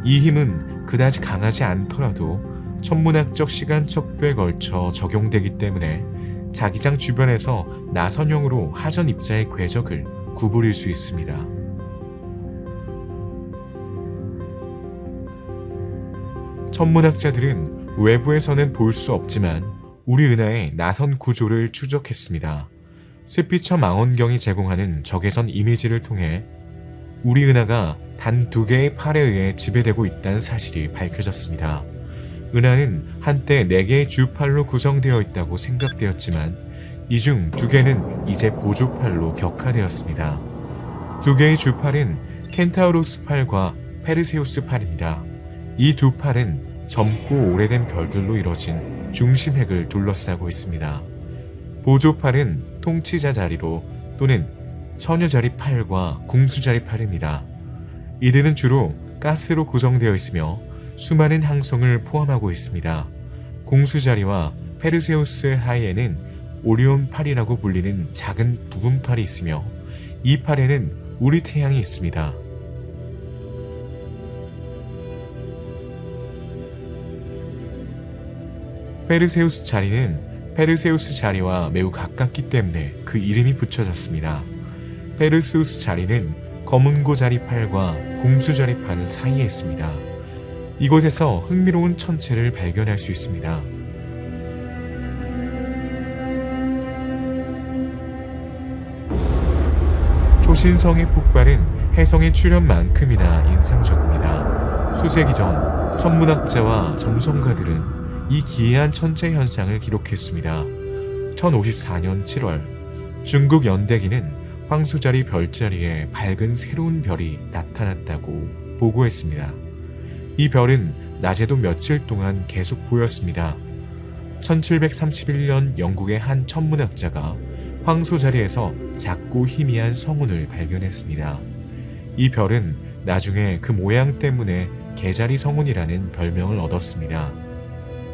이 힘은 그다지 강하지 않더라도 천문학적 시간 척도에 걸쳐 적용되기 때문에 자기장 주변에서 나선형으로 하전 입자의 궤적을 구부릴 수 있습니다. 천문학자들은 외부에서는 볼 수 없지만 우리 은하의 나선 구조를 추적했습니다. 스피처 망원경이 제공하는 적외선 이미지를 통해 우리 은하가 단 2개의 팔에 의해 지배되고 있다는 사실이 밝혀졌습니다. 은하는 한때 4개의 주팔로 구성되어 있다고 생각되었지만 이 중 2개는 이제 보조팔로 격화되었습니다. 2개의 주팔은 켄타우로스 팔과 페르세우스 팔입니다. 이 두 팔은 젊고 오래된 별들로 이뤄진 중심핵을 둘러싸고 있습니다. 보조팔은 통치자 자리로 또는 처녀자리 팔과 궁수자리 팔입니다. 이들은 주로 가스로 구성되어 있으며 수많은 항성을 포함하고 있습니다. 궁수자리와 페르세우스 하이에는 오리온 팔이라고 불리는 작은 부분팔이 있으며 이 팔에는 우리 태양이 있습니다. 페르세우스 자리는 페르세우스 자리와 매우 가깝기 때문에 그 이름이 붙여졌습니다. 페르세우스 자리는 검은고 자리팔과 공수 자리팔 사이에 있습니다. 이곳에서 흥미로운 천체를 발견할 수 있습니다. 초신성의 폭발은 혜성의 출현만큼이나 인상적입니다. 수세기 전 천문학자와 점성가들은 이 기이한 천체 현상을 기록했습니다. 1054년 7월 중국 연대기는 황수자리 별자리에 밝은 새로운 별이 나타났다고 보고했습니다. 이 별은 낮에도 며칠 동안 계속 보였습니다. 1731년 영국의 한 천문학자가 황소자리에서 작고 희미한 성운을 발견했습니다. 이 별은 나중에 그 모양 때문에 개자리 성운이라는 별명을 얻었습니다.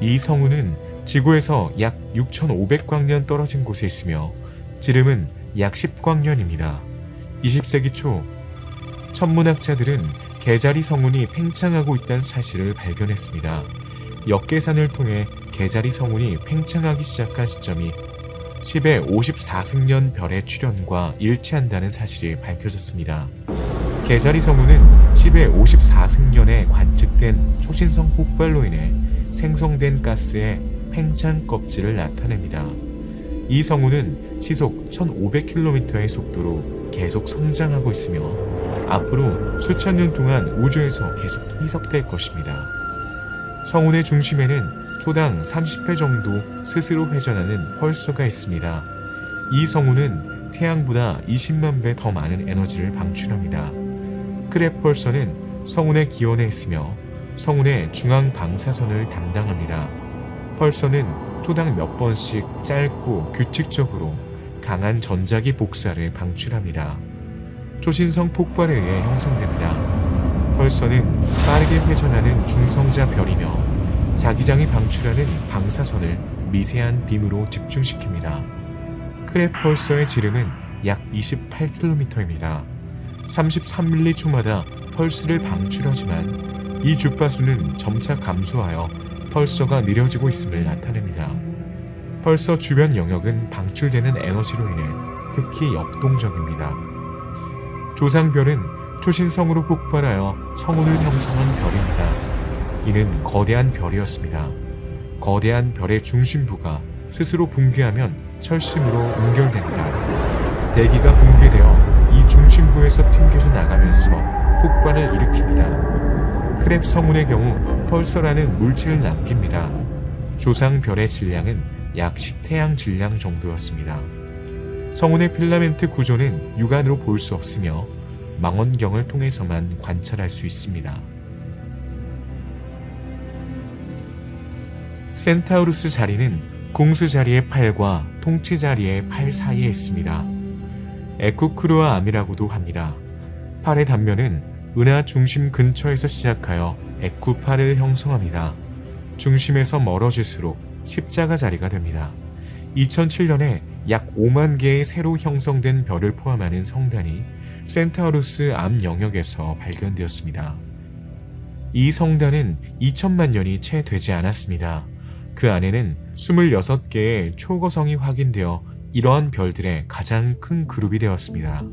이 성운은 지구에서 약 6,500광년 떨어진 곳에 있으며 지름은 약 10광년입니다. 20세기 초 천문학자들은 개자리 성운이 팽창하고 있다는 사실을 발견했습니다. 역계산을 통해 개자리 성운이 팽창하기 시작한 시점이 10의 54승년 별의 출현과 일치한다는 사실이 밝혀졌습니다. 개자리 성운은 10의 54승년에 관측된 초신성 폭발로 인해 생성된 가스의 팽창 껍질을 나타냅니다. 이 성운은 시속 1500km의 속도로 계속 성장하고 있으며 앞으로 수천 년 동안 우주에서 계속 희석될 것입니다. 성운의 중심에는 초당 30회 정도 스스로 회전하는 펄서가 있습니다. 이 성운은 태양보다 20만 배 더 많은 에너지를 방출합니다. 크랩 펄서는 성운의 기원에 있으며 성운의 중앙 방사선을 담당합니다. 펄서는 초당 몇 번씩 짧고 규칙적으로 강한 전자기 복사를 방출합니다. 초신성 폭발에 의해 형성됩니다. 펄서는 빠르게 회전하는 중성자 별이며 자기장이 방출하는 방사선을 미세한 빔으로 집중시킵니다. 크랩 펄서의 지름은 약 28km입니다. 33mm 초마다 펄스를 방출하지만 이 주파수는 점차 감소하여 펄서가 느려지고 있음을 나타냅니다. 펄서 주변 영역은 방출되는 에너지로 인해 특히 역동적입니다. 조상별은 초신성으로 폭발하여 성운을 형성한 별입니다. 이는 거대한 별이었습니다. 거대한 별의 중심부가 스스로 붕괴하면 철심으로 응결됩니다. 대기가 붕괴되어 이 중심부에서 튕겨져 나가면서 폭발을 일으킵니다. 크랩 성운의 경우 펄서라는 물체를 남깁니다. 조상별의 질량은 약 식태양 질량 정도였습니다. 성운의 필라멘트 구조는 육안으로 볼 수 없으며 망원경을 통해서만 관찰할 수 있습니다. 센타우루스 자리는 궁수 자리의 팔과 통치 자리의 팔 사이에 있습니다. 에쿠크루아 암이라고도 합니다. 팔의 단면은 은하 중심 근처에서 시작하여 에쿠팔을 형성합니다. 중심에서 멀어질수록 십자가 자리가 됩니다. 2007년에 약 5만 개의 새로 형성된 별을 포함하는 성단이 센타우루스 암 영역에서 발견되었습니다. 이 성단은 2천만 년이 채 되지 않았습니다. 그 안에는 26개의 초거성이 확인되어 이러한 별들의 가장 큰 그룹이 되었습니다.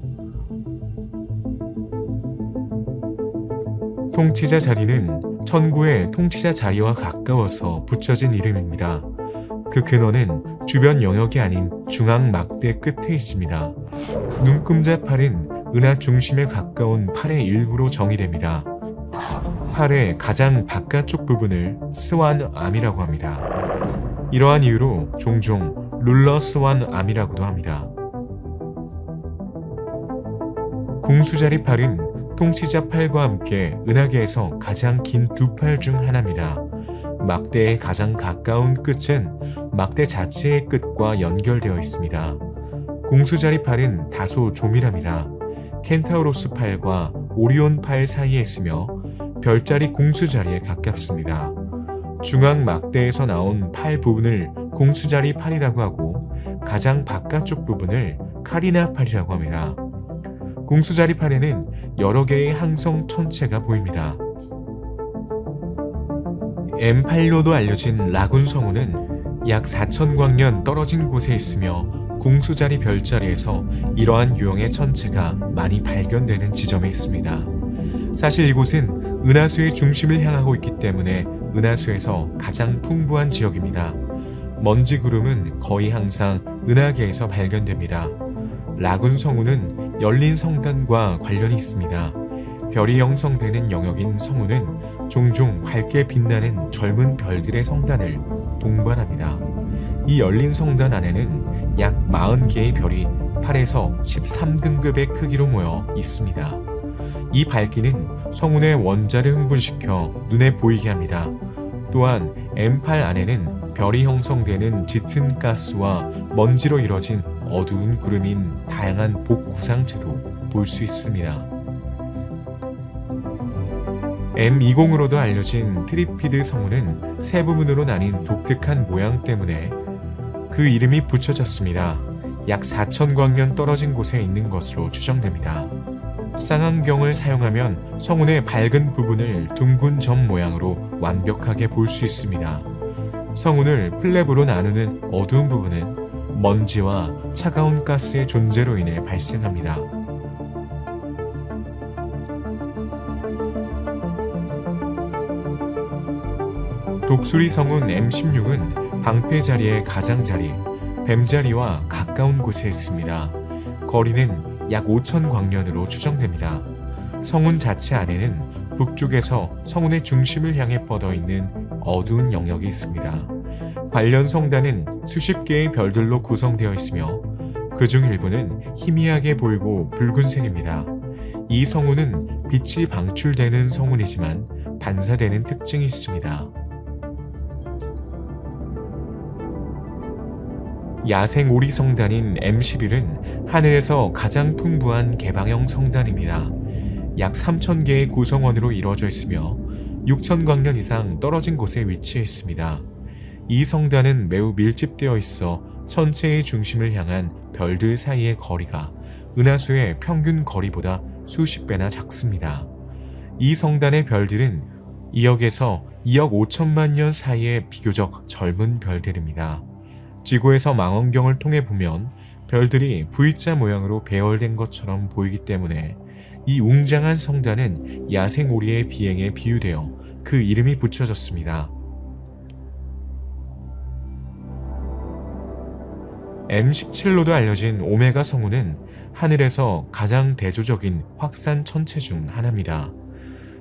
통치자 자리는 천구의 통치자 자리와 가까워서 붙여진 이름입니다. 그 근원은 주변 영역이 아닌 중앙 막대 끝에 있습니다. 눈금자 팔은 은하 중심에 가까운 팔의 일부로 정의됩니다. 팔의 가장 바깥쪽 부분을 스완 암이라고 합니다. 이러한 이유로 종종 룰러 스완 암이라고도 합니다. 궁수자리 팔은 통치자 팔과 함께 은하계에서 가장 긴 두 팔 중 하나입니다. 막대의 가장 가까운 끝은 막대 자체의 끝과 연결되어 있습니다. 궁수자리 팔은 다소 조밀합니다. 켄타우로스 팔과 오리온 팔 사이에 있으며 별자리 궁수자리에 가깝습니다. 중앙 막대에서 나온 팔 부분을 궁수자리 팔이라고 하고 가장 바깥쪽 부분을 카리나 팔이라고 합니다. 궁수자리 팔에는 여러 개의 항성 천체가 보입니다. M8로도 알려진 라군 성운은 약 4,000광년 떨어진 곳에 있으며 궁수자리 별자리에서 이러한 유형의 천체가 많이 발견되는 지점에 있습니다. 사실 이곳은 은하수의 중심을 향하고 있기 때문에 은하수에서 가장 풍부한 지역입니다. 먼지 구름은 거의 항상 은하계에서 발견됩니다. 라군 성운은 열린 성단과 관련이 있습니다. 별이 형성되는 영역인 성운은 종종 밝게 빛나는 젊은 별들의 성단을 동반합니다. 이 열린 성단 안에는 약 40개의 별이 8에서 13등급의 크기로 모여 있습니다. 이 밝기는 성운의 원자를 흥분시켜 눈에 보이게 합니다. 또한 M8 안에는 별이 형성되는 짙은 가스와 먼지로 이뤄진 어두운 구름인 다양한 복구상체도 볼 수 있습니다. M20으로도 알려진 트리피드 성운은 세 부분으로 나뉜 독특한 모양 때문에 그 이름이 붙여졌습니다. 약 4,000광년 떨어진 곳에 있는 것으로 추정됩니다. 쌍안경을 사용하면 성운의 밝은 부분을 둥근 점 모양으로 완벽하게 볼 수 있습니다. 성운을 플랩으로 나누는 어두운 부분은 먼지와 차가운 가스의 존재로 인해 발생합니다. 독수리 성운 M16은 방패 자리의 가장자리, 뱀자리와 가까운 곳에 있습니다. 거리는 약 5,000광년으로 추정됩니다. 성운 자체 안에는 북쪽에서 성운의 중심을 향해 뻗어 있는 어두운 영역이 있습니다. 관련 성단은 수십 개의 별들로 구성되어 있으며 그중 일부는 희미하게 보이고 붉은색입니다. 이 성운은 빛이 방출되는 성운이지만 반사되는 특징이 있습니다. 야생 오리 성단인 M11은 하늘에서 가장 풍부한 개방형 성단입니다. 약 3,000개의 구성원으로 이루어져 있으며 6,000광년 이상 떨어진 곳에 위치해 있습니다. 이 성단은 매우 밀집되어 있어 천체의 중심을 향한 별들 사이의 거리가 은하수의 평균 거리보다 수십 배나 작습니다. 이 성단의 별들은 2억에서 2억 5천만 년 사이의 비교적 젊은 별들입니다. 지구에서 망원경을 통해 보면 별들이 V자 모양으로 배열된 것처럼 보이기 때문에 이 웅장한 성단은 야생 오리의 비행에 비유되어 그 이름이 붙여졌습니다. M17로도 알려진 오메가 성운은 하늘에서 가장 대조적인 확산 천체 중 하나입니다.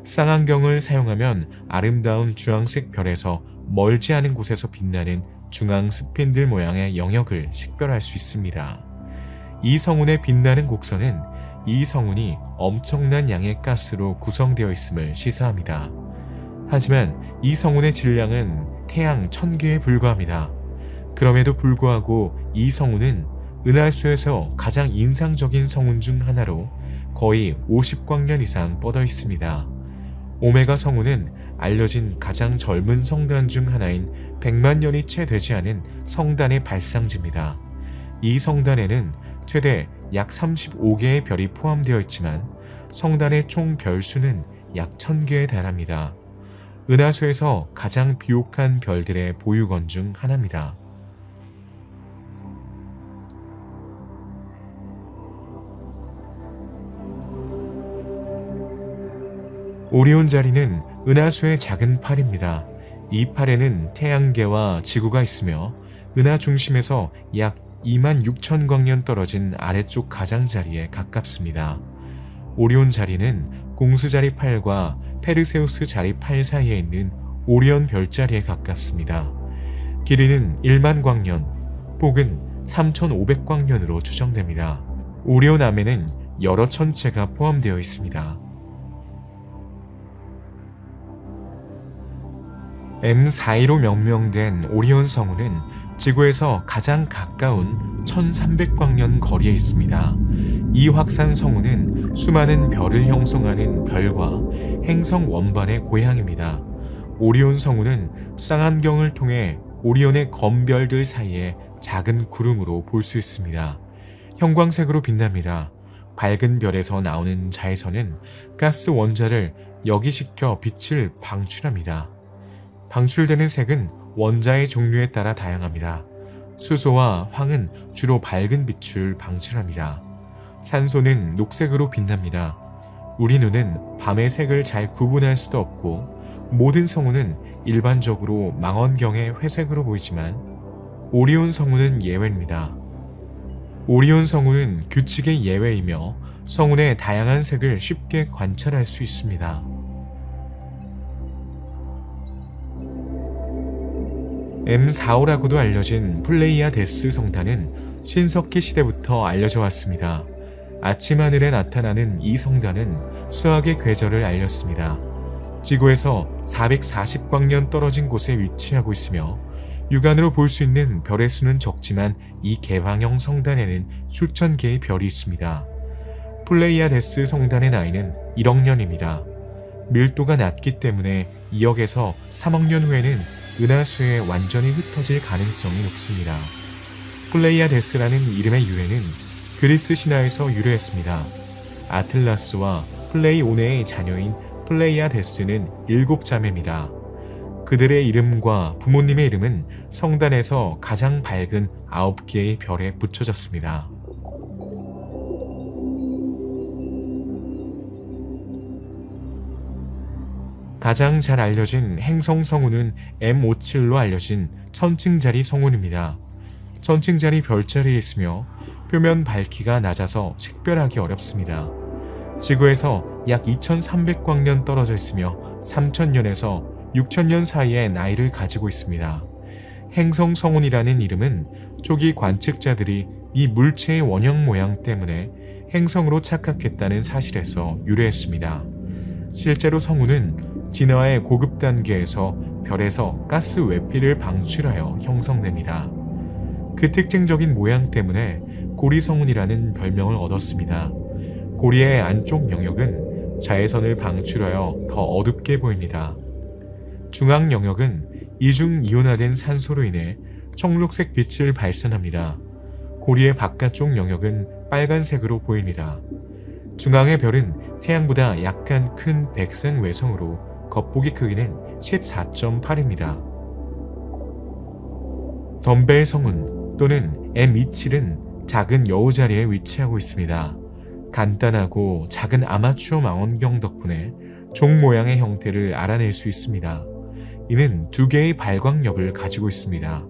쌍안경을 사용하면 아름다운 주황색 별에서 멀지 않은 곳에서 빛나는 중앙 스핀들 모양의 영역을 식별할 수 있습니다. 이 성운의 빛나는 곡선은 이 성운이 엄청난 양의 가스로 구성되어 있음을 시사합니다. 하지만 이 성운의 질량은 태양 1000개에 불과합니다. 그럼에도 불구하고 이 성운은 은하수에서 가장 인상적인 성운 중 하나로 거의 50광년 이상 뻗어 있습니다. 오메가 성운은 알려진 가장 젊은 성단 중 하나인 100만 년이 채 되지 않은 성단의 발상지입니다. 이 성단에는 최대 약 35개의 별이 포함되어 있지만 성단의 총 별수는 약 1000개에 달합니다. 은하수에서 가장 비옥한 별들의 보유권 중 하나입니다. 오리온 자리는 은하수의 작은 팔입니다. 이 팔에는 태양계와 지구가 있으며 은하 중심에서 약 26,000광년 떨어진 아래쪽 가장자리에 가깝습니다. 오리온 자리는 공수자리 8과 페르세우스 자리 8 사이에 있는 오리온 별자리에 가깝습니다. 길이는 1만 광년, 폭은 3,500광년으로 추정됩니다. 오리온 암에는 여러 천체가 포함되어 있습니다. M42로 명명된 오리온 성운은 지구에서 가장 가까운 1300광년 거리에 있습니다. 이 확산 성운은 수많은 별을 형성하는 별과 행성 원반의 고향입니다. 오리온 성운은 쌍안경을 통해 오리온의 검별들 사이에 작은 구름으로 볼 수 있습니다. 형광색으로 빛납니다. 밝은 별에서 나오는 자외선은 가스 원자를 역이시켜 빛을 방출합니다. 방출되는 색은 원자의 종류에 따라 다양합니다. 수소와 황은 주로 밝은 빛을 방출합니다. 산소는 녹색으로 빛납니다. 우리 눈은 밤의 색을 잘 구분할 수도 없고 모든 성운은 일반적으로 망원경의 회색으로 보이지만 오리온 성운은 예외입니다. 오리온 성운은 규칙의 예외이며 성운의 다양한 색을 쉽게 관찰할 수 있습니다. M45라고도 알려진 플레이아데스 성단은 신석기 시대부터 알려져 왔습니다. 아침 하늘에 나타나는 이 성단은 수학의 궤절을 알렸습니다. 지구에서 440광년 떨어진 곳에 위치하고 있으며 육안으로 볼 수 있는 별의 수는 적지만 이 개방형 성단에는 수천 개의 별이 있습니다. 플레이아데스 성단의 나이는 1억 년입니다. 밀도가 낮기 때문에 2억에서 3억 년 후에는 은하수에 완전히 흩어질 가능성이 높습니다. 플레이아데스라는 이름의 유래는 그리스 신화에서 유래했습니다. 아틀라스와 플레이오네의 자녀인 플레이아데스는 7자매입니다. 그들의 이름과 부모님의 이름은 성단에서 가장 밝은 9개의 별에 붙여졌습니다. 가장 잘 알려진 행성 성운은 M57로 알려진 천칭자리 성운입니다. 천칭자리 별자리에 있으며 표면 밝기가 낮아서 식별하기 어렵습니다. 지구에서 약 2300광년 떨어져 있으며 3000년에서 6000년 사이의 나이를 가지고 있습니다. 행성 성운이라는 이름은 초기 관측자들이 이 물체의 원형 모양 때문에 행성으로 착각했다는 사실에서 유래했습니다. 실제로 성운은 진화의 고급 단계에서 별에서 가스 외피를 방출하여 형성됩니다. 그 특징적인 모양 때문에 고리성운이라는 별명을 얻었습니다. 고리의 안쪽 영역은 자외선을 방출하여 더 어둡게 보입니다. 중앙 영역은 이중 이온화된 산소로 인해 청록색 빛을 발산합니다. 고리의 바깥쪽 영역은 빨간색으로 보입니다. 중앙의 별은 태양보다 약간 큰 백색 외성으로 겉보기 크기는 14.8입니다. 덤벨 성운 또는 M27은 작은 여우자리에 위치하고 있습니다. 간단하고 작은 아마추어 망원경 덕분에 종 모양의 형태를 알아낼 수 있습니다. 이는 두 개의 발광력을 가지고 있습니다.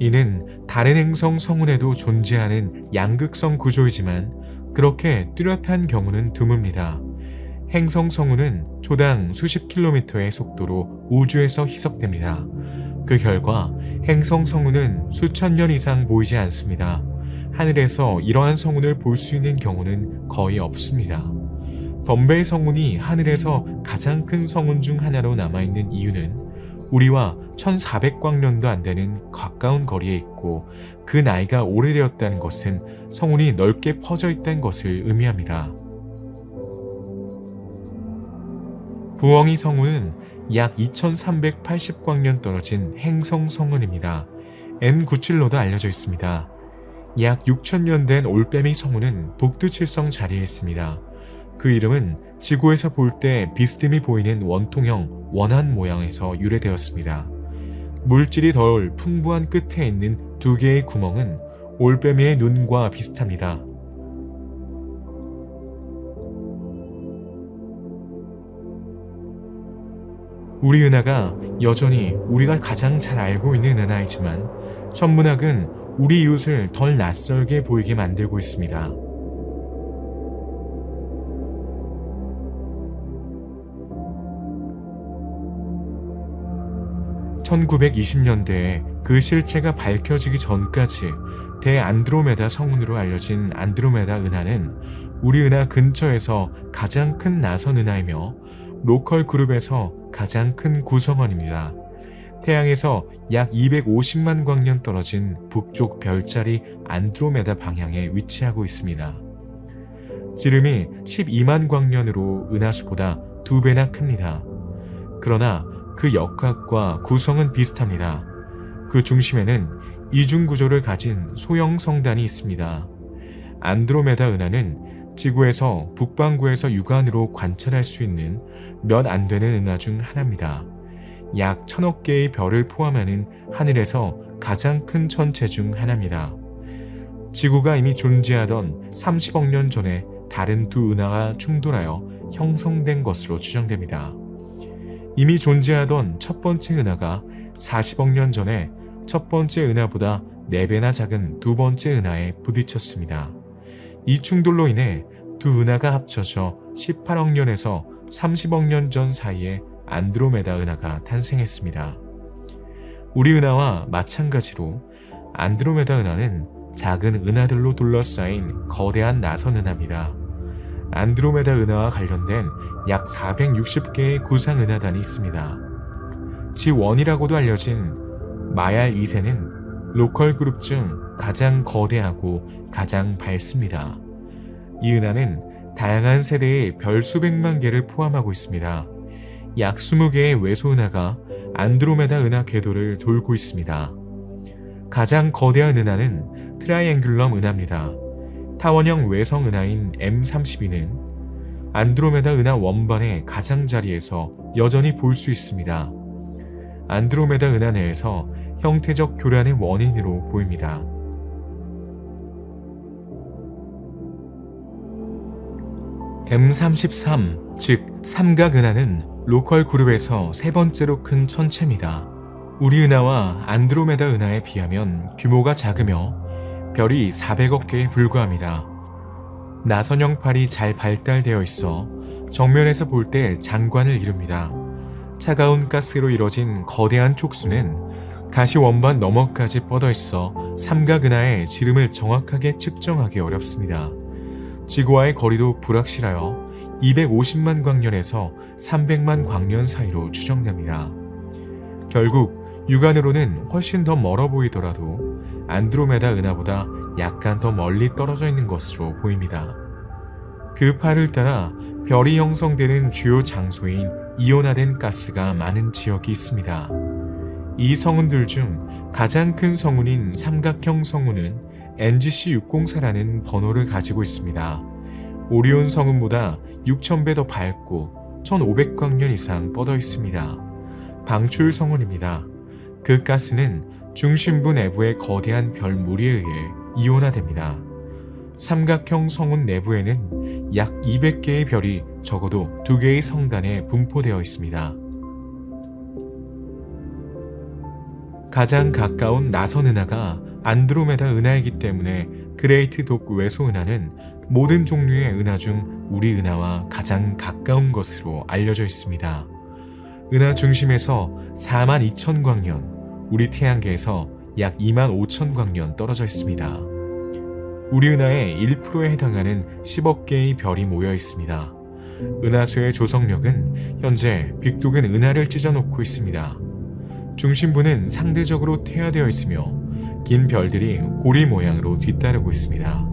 이는 다른 행성 성운에도 존재하는 양극성 구조이지만 그렇게 뚜렷한 경우는 드뭅니다. 행성 성운은 초당 수십 킬로미터의 속도로 우주에서 희석됩니다. 그 결과 행성 성운은 수천 년 이상 보이지 않습니다. 하늘에서 이러한 성운을 볼 수 있는 경우는 거의 없습니다. 덤벨 성운이 하늘에서 가장 큰 성운 중 하나로 남아있는 이유는 우리와 1400광년도 안 되는 가까운 거리에 있고 그 나이가 오래되었다는 것은 성운이 넓게 퍼져 있다는 것을 의미합니다. 부엉이 성운은 약 2380광년 떨어진 행성 성운입니다. M97로도 알려져 있습니다. 약 6000년 된 올빼미 성운은 북두칠성 자리에 있습니다. 그 이름은 지구에서 볼 때 비스듬히 보이는 원통형 원한 모양에서 유래되었습니다. 물질이 덜 풍부한 끝에 있는 두 개의 구멍은 올빼미의 눈과 비슷합니다. 우리 은하가 여전히 우리가 가장 잘 알고 있는 은하이지만 천문학은 우리 이웃을 덜 낯설게 보이게 만들고 있습니다. (1920년대에) 그 실체가 밝혀지기 전까지 대안드로메다 성운으로 알려진 안드로메다 은하는 우리 은하 근처에서 가장 큰 나선 은하이며 로컬 그룹에서 가장 큰 구성원입니다. 태양에서 약 250만 광년 떨어진 북쪽 별자리 안드로메다 방향에 위치하고 있습니다. 지름이 12만 광년으로 은하수보다 2배나 큽니다. 그러나 그 역학과 구성은 비슷합니다. 그 중심에는 이중 구조를 가진 소형 성단이 있습니다. 안드로메다 은하는 지구에서 북반구에서 육안으로 관찰할 수 있는 몇 안 되는 은하 중 하나입니다. 약 1000억 개의 별을 포함하는 하늘에서 가장 큰 천체 중 하나입니다. 지구가 이미 존재하던 30억 년 전에 다른 두 은하가 충돌하여 형성된 것으로 추정됩니다. 이미 존재하던 첫 번째 은하가 40억 년 전에 첫 번째 은하보다 4배나 작은 두 번째 은하에 부딪혔습니다. 이 충돌로 인해 두 은하가 합쳐져 18억 년에서 30억 년 전 사이에 안드로메다 은하가 탄생했습니다. 우리 은하와 마찬가지로 안드로메다 은하는 작은 은하들로 둘러싸인 거대한 나선 은하입니다. 안드로메다 은하와 관련된 약 460개의 구상 은하단이 있습니다. G1이라고도 알려진 마얄 2세는 로컬 그룹 중 가장 거대하고 가장 밝습니다. 이 은하는 다양한 세대의 별 수백만 개를 포함하고 있습니다. 약 20개의 외소 은하가 안드로메다 은하 궤도를 돌고 있습니다. 가장 거대한 은하는 트라이앵귤럼 은하입니다. 타원형 외성 은하인 M32는 안드로메다 은하 원반의 가장자리에서 여전히 볼 수 있습니다. 안드로메다 은하 내에서 형태적 교란의 원인으로 보입니다. M33, 즉 삼각 은하는 로컬 그룹에서 세 번째로 큰 천체입니다. 우리 은하와 안드로메다 은하에 비하면 규모가 작으며 별이 400억 개에 불과합니다. 나선형팔이 잘 발달되어 있어 정면에서 볼 때 장관을 이룹니다. 차가운 가스로 이뤄진 거대한 촉수는 가시 원반 너머까지 뻗어 있어 삼각 은하의 지름을 정확하게 측정하기 어렵습니다. 지구와의 거리도 불확실하여 250만 광년에서 300만 광년 사이로 추정됩니다. 결국 육안으로는 훨씬 더 멀어 보이더라도 안드로메다 은하보다 약간 더 멀리 떨어져 있는 것으로 보입니다. 그 팔을 따라 별이 형성되는 주요 장소인 이온화된 가스가 많은 지역이 있습니다. 이 성운들 중 가장 큰 성운인 삼각형 성운은 NGC604라는 번호를 가지고 있습니다. 오리온 성운보다 6,000배 더 밝고 1,500광년 이상 뻗어 있습니다. 방출 성운입니다. 그 가스는 중심부 내부의 거대한 별무리에 의해 이온화됩니다. 삼각형 성운 내부에는 약 200개의 별이 적어도 2개의 성단에 분포되어 있습니다. 가장 가까운 나선 은하가 안드로메다 은하이기 때문에 그레이트 도크 외소 은하는 모든 종류의 은하 중 우리 은하와 가장 가까운 것으로 알려져 있습니다. 은하 중심에서 42,000광년, 우리 태양계에서 약 25,000광년 떨어져 있습니다. 우리 은하의 1%에 해당하는 10억 개의 별이 모여 있습니다. 은하수의 조성력은 현재 빅독은 은하를 찢어놓고 있습니다. 중심부는 상대적으로 퇴화되어 있으며 긴 별들이 고리 모양으로 뒤따르고 있습니다.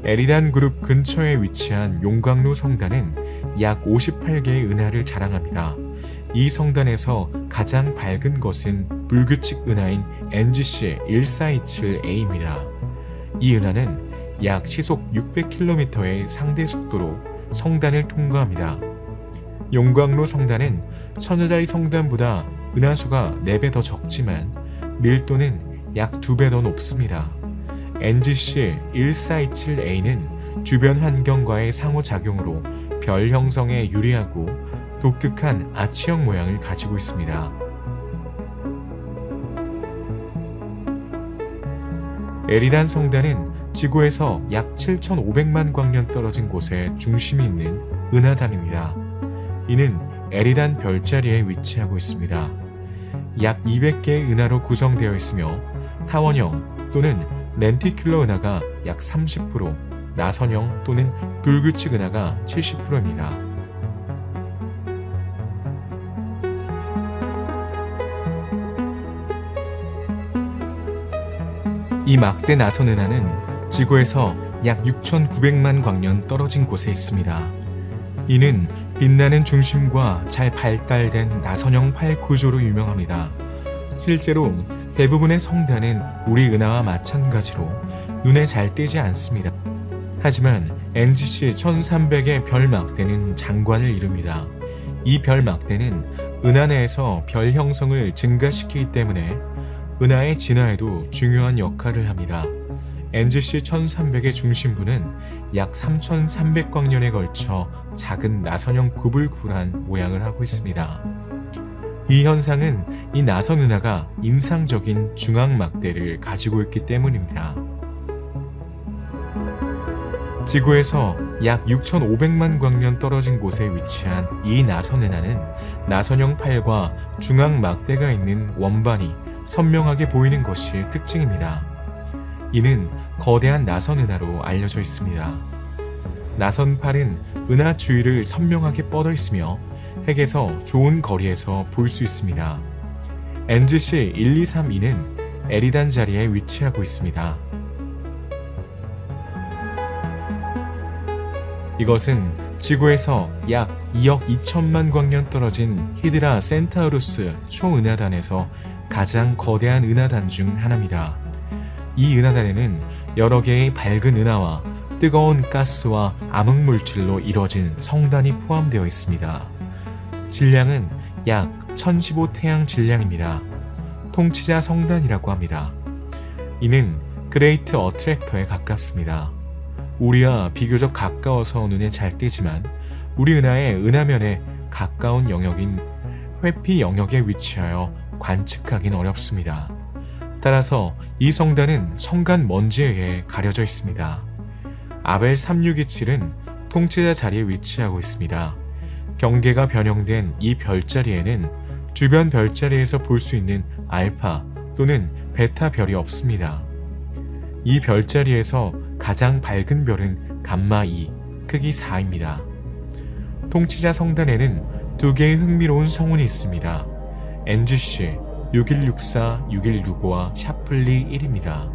에리단 그룹 근처에 위치한 용광로 성단은 약 58개의 은하를 자랑합니다. 이 성단에서 가장 밝은 것은 불규칙 은하인 NGC 1427A입니다. 이 은하는 약 시속 600km의 상대 속도로 성단을 통과합니다. 용광로 성단은 천여자리 성단보다 은하수가 4배 더 적지만 밀도는 약 2배 더 높습니다. NGC 1427A는 주변 환경과의 상호작용으로 별 형성에 유리하고 독특한 아치형 모양을 가지고 있습니다. 에리단 성단은 지구에서 약 7,500만 광년 떨어진 곳에 중심이 있는 은하단입니다. 이는 에리단 별자리에 위치하고 있습니다. 약 200개의 은하로 구성되어 있으며 타원형 또는 렌티큘러 은하가 약 30%, 나선형 또는 불규칙 은하가 70%입니다. 이 막대 나선 은하는 지구에서 약 6,900만 광년 떨어진 곳에 있습니다. 이는 빛나는 중심과 잘 발달된 나선형 팔 구조로 유명합니다. 실제로 대부분의 성단은 우리 은하와 마찬가지로 눈에 잘 띄지 않습니다. 하지만 NGC 1300의 별 막대는 장관을 이룹니다. 이 별 막대는 은하 내에서 별 형성을 증가시키기 때문에 은하의 진화에도 중요한 역할을 합니다. NGC 1300의 중심부는 약 3300광년에 걸쳐 작은 나선형 구불구불한 모양을 하고 있습니다. 이 현상은 이 나선 은하가 인상적인 중앙막대를 가지고 있기 때문입니다. 지구에서 약 6,500만 광년 떨어진 곳에 위치한 이 나선 은하는 나선형 팔과 중앙막대가 있는 원반이 선명하게 보이는 것이 특징입니다. 이는 거대한 나선 은하로 알려져 있습니다. 나선 팔은 은하 주위를 선명하게 뻗어 있으며 핵에서 좋은 거리에서 볼 수 있습니다. NGC 1232는 에리단 자리에 위치하고 있습니다. 이것은 지구에서 약 2억 2천만 광년 떨어진 히드라 센타우루스 초은하단에서 가장 거대한 은하단 중 하나입니다. 이 은하단에는 여러 개의 밝은 은하와 뜨거운 가스와 암흑물질로 이루어진 성단이 포함되어 있습니다. 질량은 약 1015 태양 질량입니다. 통치자 성단이라고 합니다. 이는 그레이트 어트랙터에 가깝습니다. 우리와 비교적 가까워서 눈에 잘 띄지만 우리 은하의 은하면에 가까운 영역인 회피 영역에 위치하여 관측하긴 어렵습니다. 따라서 이 성단은 성간 먼지에 의해 가려져 있습니다. 아벨 3627은 통치자 자리에 위치하고 있습니다. 경계가 변형된 이 별자리에는 주변 별자리에서 볼 수 있는 알파 또는 베타 별이 없습니다. 이 별자리에서 가장 밝은 별은 감마 2, 크기 4입니다. 통치자 성단에는 두 개의 흥미로운 성운이 있습니다. NGC 6164, 6165와 샤플리 1입니다.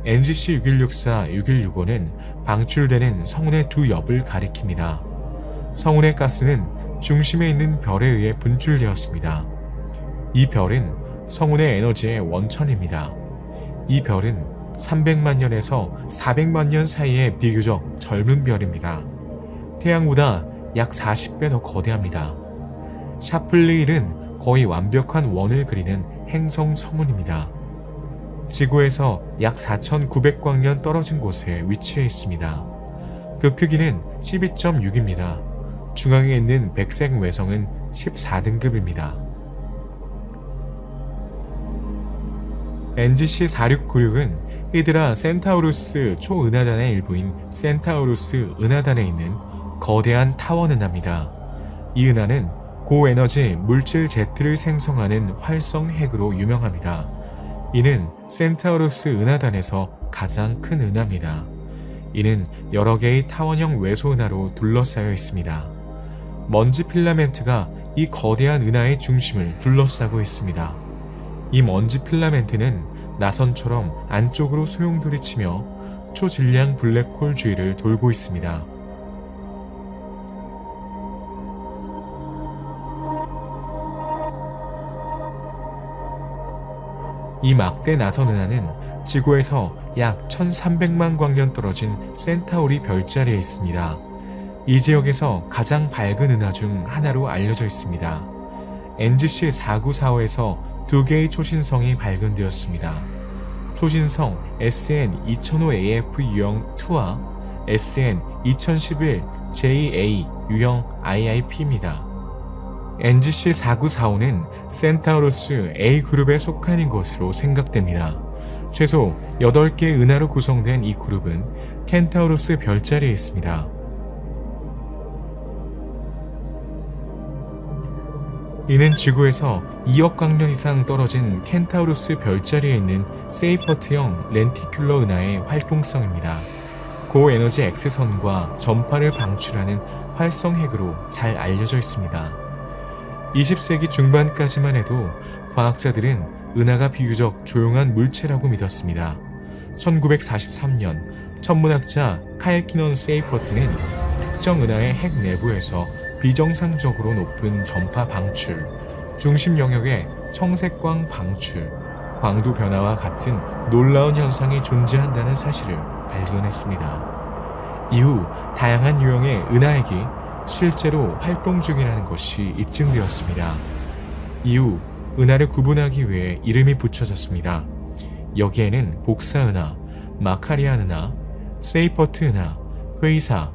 NGC 6164, 6165는 방출되는 성운의 두 옆을 가리킵니다. 성운의 가스는 중심에 있는 별에 의해 분출되었습니다. 이 별은 성운의 에너지의 원천입니다. 이 별은 300만 년에서 400만 년 사이의 비교적 젊은 별입니다. 태양보다 약 40배 더 거대합니다. 샤플리 1은 거의 완벽한 원을 그리는 행성 성운입니다. 지구에서 약 4,900광년 떨어진 곳에 위치해 있습니다. 그 크기는 12.6입니다. 중앙에 있는 백색 외성은 14등급입니다. NGC 4696은 히드라 센타우루스 초은하단의 일부인 센타우루스 은하단에 있는 거대한 타원 은하입니다. 이 은하는 고에너지 물질 Z를 생성하는 활성 핵으로 유명합니다. 이는 센타우루스 은하단에서 가장 큰 은하입니다. 이는 여러 개의 타원형 외소 은하로 둘러싸여 있습니다. 먼지 필라멘트가 이 거대한 은하의 중심을 둘러싸고 있습니다. 이 먼지 필라멘트는 나선처럼 안쪽으로 소용돌이치며 초질량 블랙홀 주위를 돌고 있습니다. 이 막대 나선 은하는 지구에서 약 1300만 광년 떨어진 센타우리 별자리에 있습니다. 이 지역에서 가장 밝은 은하 중 하나로 알려져 있습니다. NGC 4945에서 두 개의 초신성이 발견되었습니다. 초신성 SN2005AF 유형 2와 SN2011 JA 유형 IIP입니다. NGC 4945는 센타우루스 A그룹에 속하는 것으로 생각됩니다. 최소 8개의 은하로 구성된 이 그룹은 켄타우루스 별자리에 있습니다. 이는 지구에서 2억 광년 이상 떨어진 켄타우루스 별자리에 있는 세이퍼트형 렌티큘러 은하의 활동성입니다. 고에너지 X선과 전파를 방출하는 활성핵으로 잘 알려져 있습니다. 20세기 중반까지만 해도 과학자들은 은하가 비교적 조용한 물체라고 믿었습니다. 1943년 천문학자 카일 키넌 세이퍼트는 특정 은하의 핵 내부에서 비정상적으로 높은 전파 방출, 중심 영역의 청색광 방출, 광도 변화와 같은 놀라운 현상이 존재한다는 사실을 발견했습니다. 이후 다양한 유형의 은하핵이 실제로 활동 중이라는 것이 입증되었습니다. 이후 은하를 구분하기 위해 이름이 붙여졌습니다. 여기에는 복사은하, 마카리안 은하, 세이퍼트 은하, 회의사,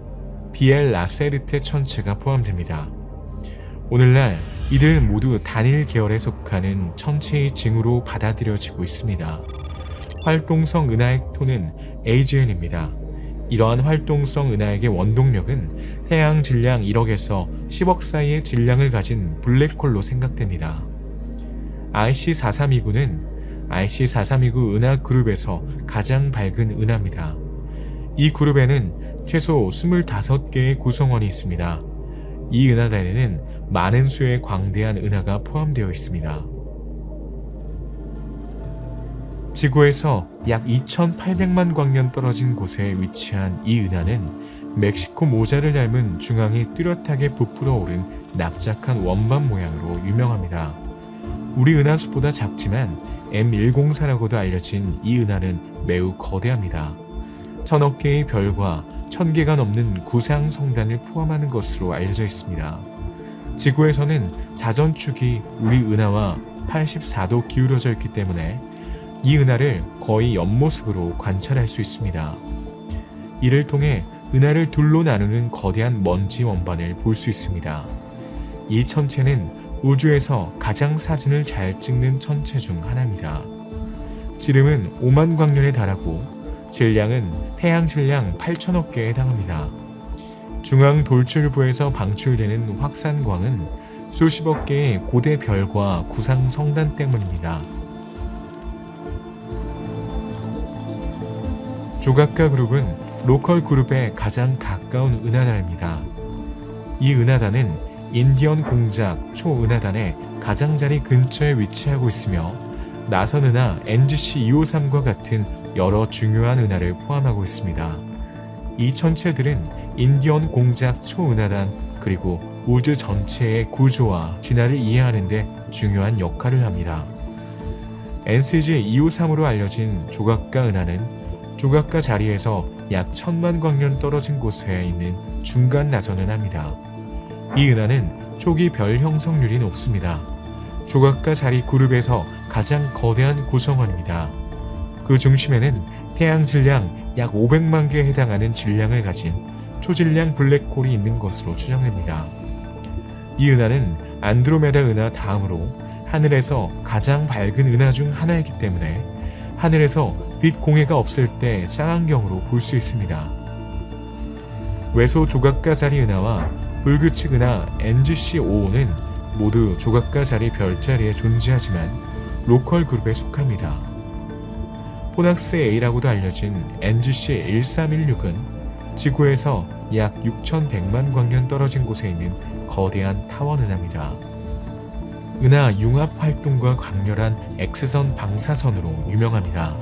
비엘 라세르테 천체가 포함됩니다. 오늘날 이들은 모두 단일 계열에 속하는 천체의 징후로 받아들여지고 있습니다. 활동성 은하핵 토는 AGN입니다. 이러한 활동성 은하핵의 원동력은 태양 질량 1억에서 10억 사이의 질량을 가진 블랙홀로 생각됩니다. IC4329는 IC4329 은하 그룹에서 가장 밝은 은하입니다. 이 그룹에는 최소 25개의 구성원이 있습니다. 이 은하단에는 많은 수의 광대한 은하가 포함되어 있습니다. 지구에서 약 2800만 광년 떨어진 곳에 위치한 이 은하는 멕시코 모자를 닮은 중앙이 뚜렷하게 부풀어 오른 납작한 원반 모양으로 유명합니다. 우리 은하수보다 작지만 M104라고도 알려진 이 은하는 매우 거대합니다. 1000억 개의 별과 1000개가 넘는 구상 성단을 포함하는 것으로 알려져 있습니다. 지구에서는 자전축이 우리 은하와 84도 기울어져 있기 때문에 이 은하를 거의 옆모습으로 관찰할 수 있습니다. 이를 통해 은하를 둘로 나누는 거대한 먼지 원반을 볼 수 있습니다. 이 천체는 우주에서 가장 사진을 잘 찍는 천체 중 하나입니다. 지름은 5만 광년에 달하고 질량은 태양 질량 8천억 개에 해당합니다. 중앙 돌출부에서 방출되는 확산광은 수십억 개의 고대 별과 구상 성단 때문입니다. 조각가 그룹은 로컬 그룹에 가장 가까운 은하단입니다. 이 은하단은 인디언 공작 초은하단의 가장자리 근처에 위치하고 있으며 나선 은하 NGC 253과 같은 여러 중요한 은하를 포함하고 있습니다. 이 천체들은 인디언 공작 초은하단 그리고 우주 전체의 구조와 진화를 이해하는 데 중요한 역할을 합니다. NCG 253으로 알려진 조각가 은하는 조각가 자리에서 약 1000만 광년 떨어진 곳에 있는 중간 나선 은하입니다. 이 은하는 초기 별 형성률이 높습니다. 조각가 자리 그룹에서 가장 거대한 구성원입니다. 그 중심에는 태양 질량 약 500만 개에 해당하는 질량을 가진 초질량 블랙홀이 있는 것으로 추정됩니다. 이 은하는 안드로메다 은하 다음으로 하늘에서 가장 밝은 은하 중 하나이기 때문에 하늘에서 빛 공해가 없을 때 쌍안경으로 볼 수 있습니다. 외소 조각가 자리 은하와 불규칙 은하 NGC-55는 모두 조각가 자리 별자리에 존재하지만 로컬 그룹에 속합니다. 포낙스 A라고도 알려진 NGC-1316은 지구에서 약 6100만 광년 떨어진 곳에 있는 거대한 타원 은하입니다. 은하 융합 활동과 강렬한 X선 방사선으로 유명합니다.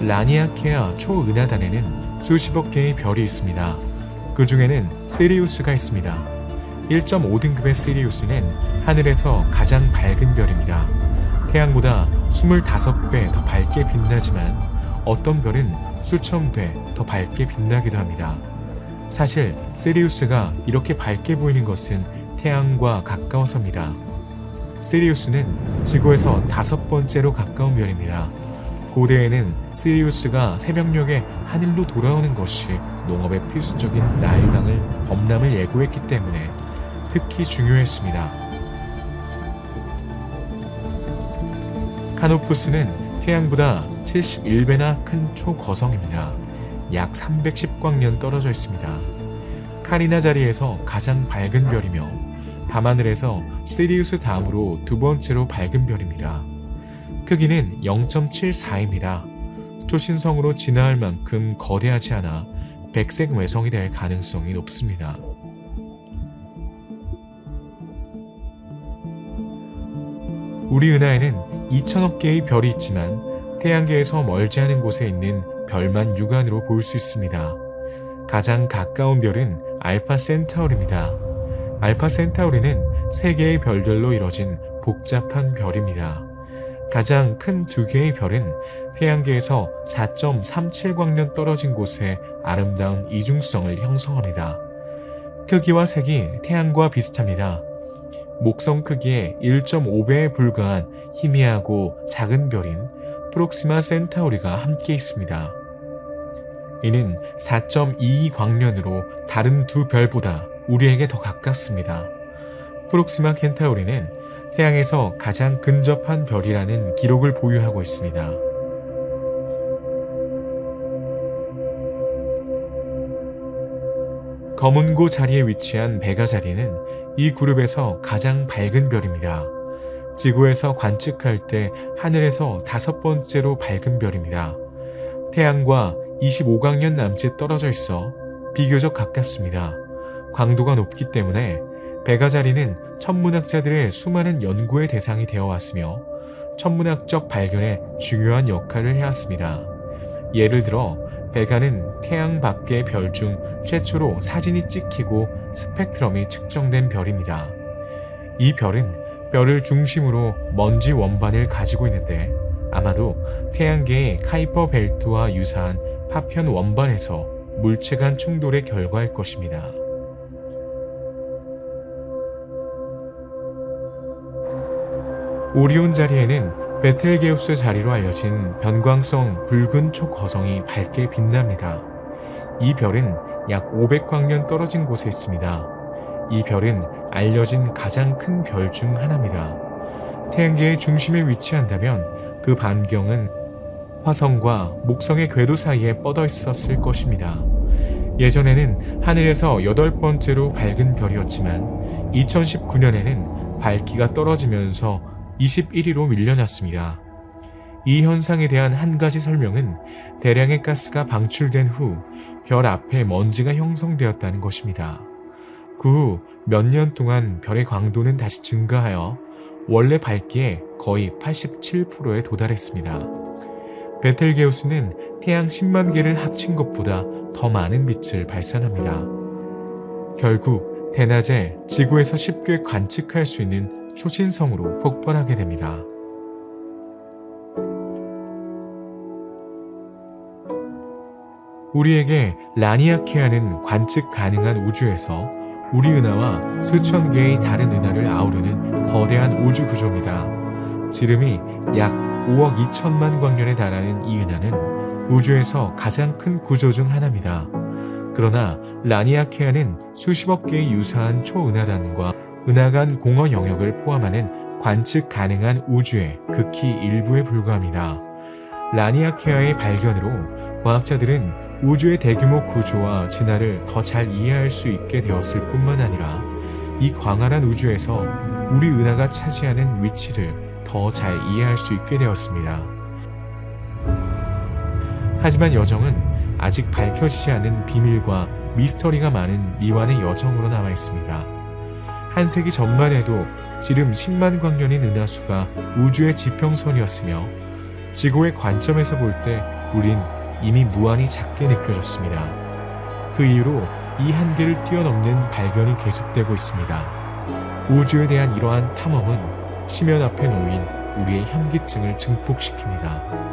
라니아케아 초은하단에는 수십억 개의 별이 있습니다. 그 중에는 시리우스가 있습니다. 1.5등급의 시리우스는 하늘에서 가장 밝은 별입니다. 태양보다 25배 더 밝게 빛나지만 어떤 별은 수천 배 더 밝게 빛나기도 합니다. 사실 시리우스가 이렇게 밝게 보이는 것은 태양과 가까워서입니다. 시리우스는 지구에서 5번째로 가까운 별입니다. 고대에는 시리우스가 새벽녘에 하늘로 돌아오는 것이 농업의 필수적인 나일강을 범람을 예고했기 때문에 특히 중요했습니다. 카노푸스는 태양보다 71배나 큰 초거성입니다. 약 310광년 떨어져 있습니다. 카리나 자리에서 가장 밝은 별이며 밤하늘에서 시리우스 다음으로 두 번째로 밝은 별입니다. 크기는 0.74입니다. 초신성으로 진화할 만큼 거대하지 않아 백색 외성이 될 가능성이 높습니다. 우리 은하에는 2000억 개의 별이 있지만 태양계에서 멀지 않은 곳에 있는 별만 육안으로 볼 수 있습니다. 가장 가까운 별은 알파 센타우리입니다. 알파 센타우리는 3개의 별들로 이뤄진 복잡한 별입니다. 가장 큰 2개의 별은 태양계에서 4.37광년 떨어진 곳에 아름다운 이중성을 형성합니다. 크기와 색이 태양과 비슷합니다. 목성 크기의 1.5배에 불과한 희미하고 작은 별인 프록시마 센타우리가 함께 있습니다. 이는 4.22광년으로 다른 두 별보다 우리에게 더 가깝습니다. 프록시마 켄타우리는 태양에서 가장 근접한 별이라는 기록을 보유하고 있습니다. 검은고 자리에 위치한 베가 자리는 이 그룹에서 가장 밝은 별입니다. 지구에서 관측할 때 하늘에서 5번째로 밝은 별입니다. 태양과 25광년 남짓 떨어져 있어 비교적 가깝습니다. 광도가 높기 때문에 베가 자리는 천문학자들의 수많은 연구의 대상이 되어 왔으며 천문학적 발견에 중요한 역할을 해왔습니다. 예를 들어 베가는 태양 밖의 별 중 최초로 사진이 찍히고 스펙트럼이 측정된 별입니다. 이 별은 별을 중심으로 먼지 원반을 가지고 있는데 아마도 태양계의 카이퍼 벨트와 유사한 파편 원반에서 물체 간 충돌의 결과일 것입니다. 오리온 자리에는 베텔게우스 자리로 알려진 변광성 붉은 초거성이 밝게 빛납니다. 이 별은 약 500광년 떨어진 곳에 있습니다. 이 별은 알려진 가장 큰 별 중 하나입니다. 태양계의 중심에 위치한다면 그 반경은 화성과 목성의 궤도 사이에 뻗어 있었을 것입니다. 예전에는 하늘에서 8번째로 밝은 별이었지만 2019년에는 밝기가 떨어지면서 21위로 밀려났습니다. 이 현상에 대한 한 가지 설명은 대량의 가스가 방출된 후 별 앞에 먼지가 형성되었다는 것입니다. 그 후 몇 년 동안 별의 광도는 다시 증가하여 원래 밝기의 거의 87%에 도달했습니다. 베텔게우스는 태양 10만 개를 합친 것보다 더 많은 빛을 발산합니다. 결국 대낮에 지구에서 쉽게 관측할 수 있는 초신성으로 폭발하게 됩니다. 우리에게 라니아케아는 관측 가능한 우주에서 우리 은하와 수천 개의 다른 은하를 아우르는 거대한 우주 구조입니다. 지름이 약 5억 2천만 광년에 달하는 이 은하는 우주에서 가장 큰 구조 중 하나입니다. 그러나 라니아케아는 수십억 개의 유사한 초은하단과 은하 간 공허 영역을 포함하는 관측 가능한 우주의 극히 일부에 불과합니다. 라니아케아의 발견으로 과학자들은 우주의 대규모 구조와 진화를 더 잘 이해할 수 있게 되었을 뿐만 아니라 이 광활한 우주에서 우리 은하가 차지하는 위치를 더 잘 이해할 수 있게 되었습니다. 하지만 여정은 아직 밝혀지지 않은 비밀과 미스터리가 많은 미완의 여정으로 남아 있습니다. 한 세기 전만 해도 지름 10만 광년인 은하수가 우주의 지평선이었으며 지구의 관점에서 볼 때 우린 이미 무한히 작게 느껴졌습니다. 그 이후로 이 한계를 뛰어넘는 발견이 계속되고 있습니다. 우주에 대한 이러한 탐험은 심연 앞에 놓인 우리의 현기증을 증폭시킵니다.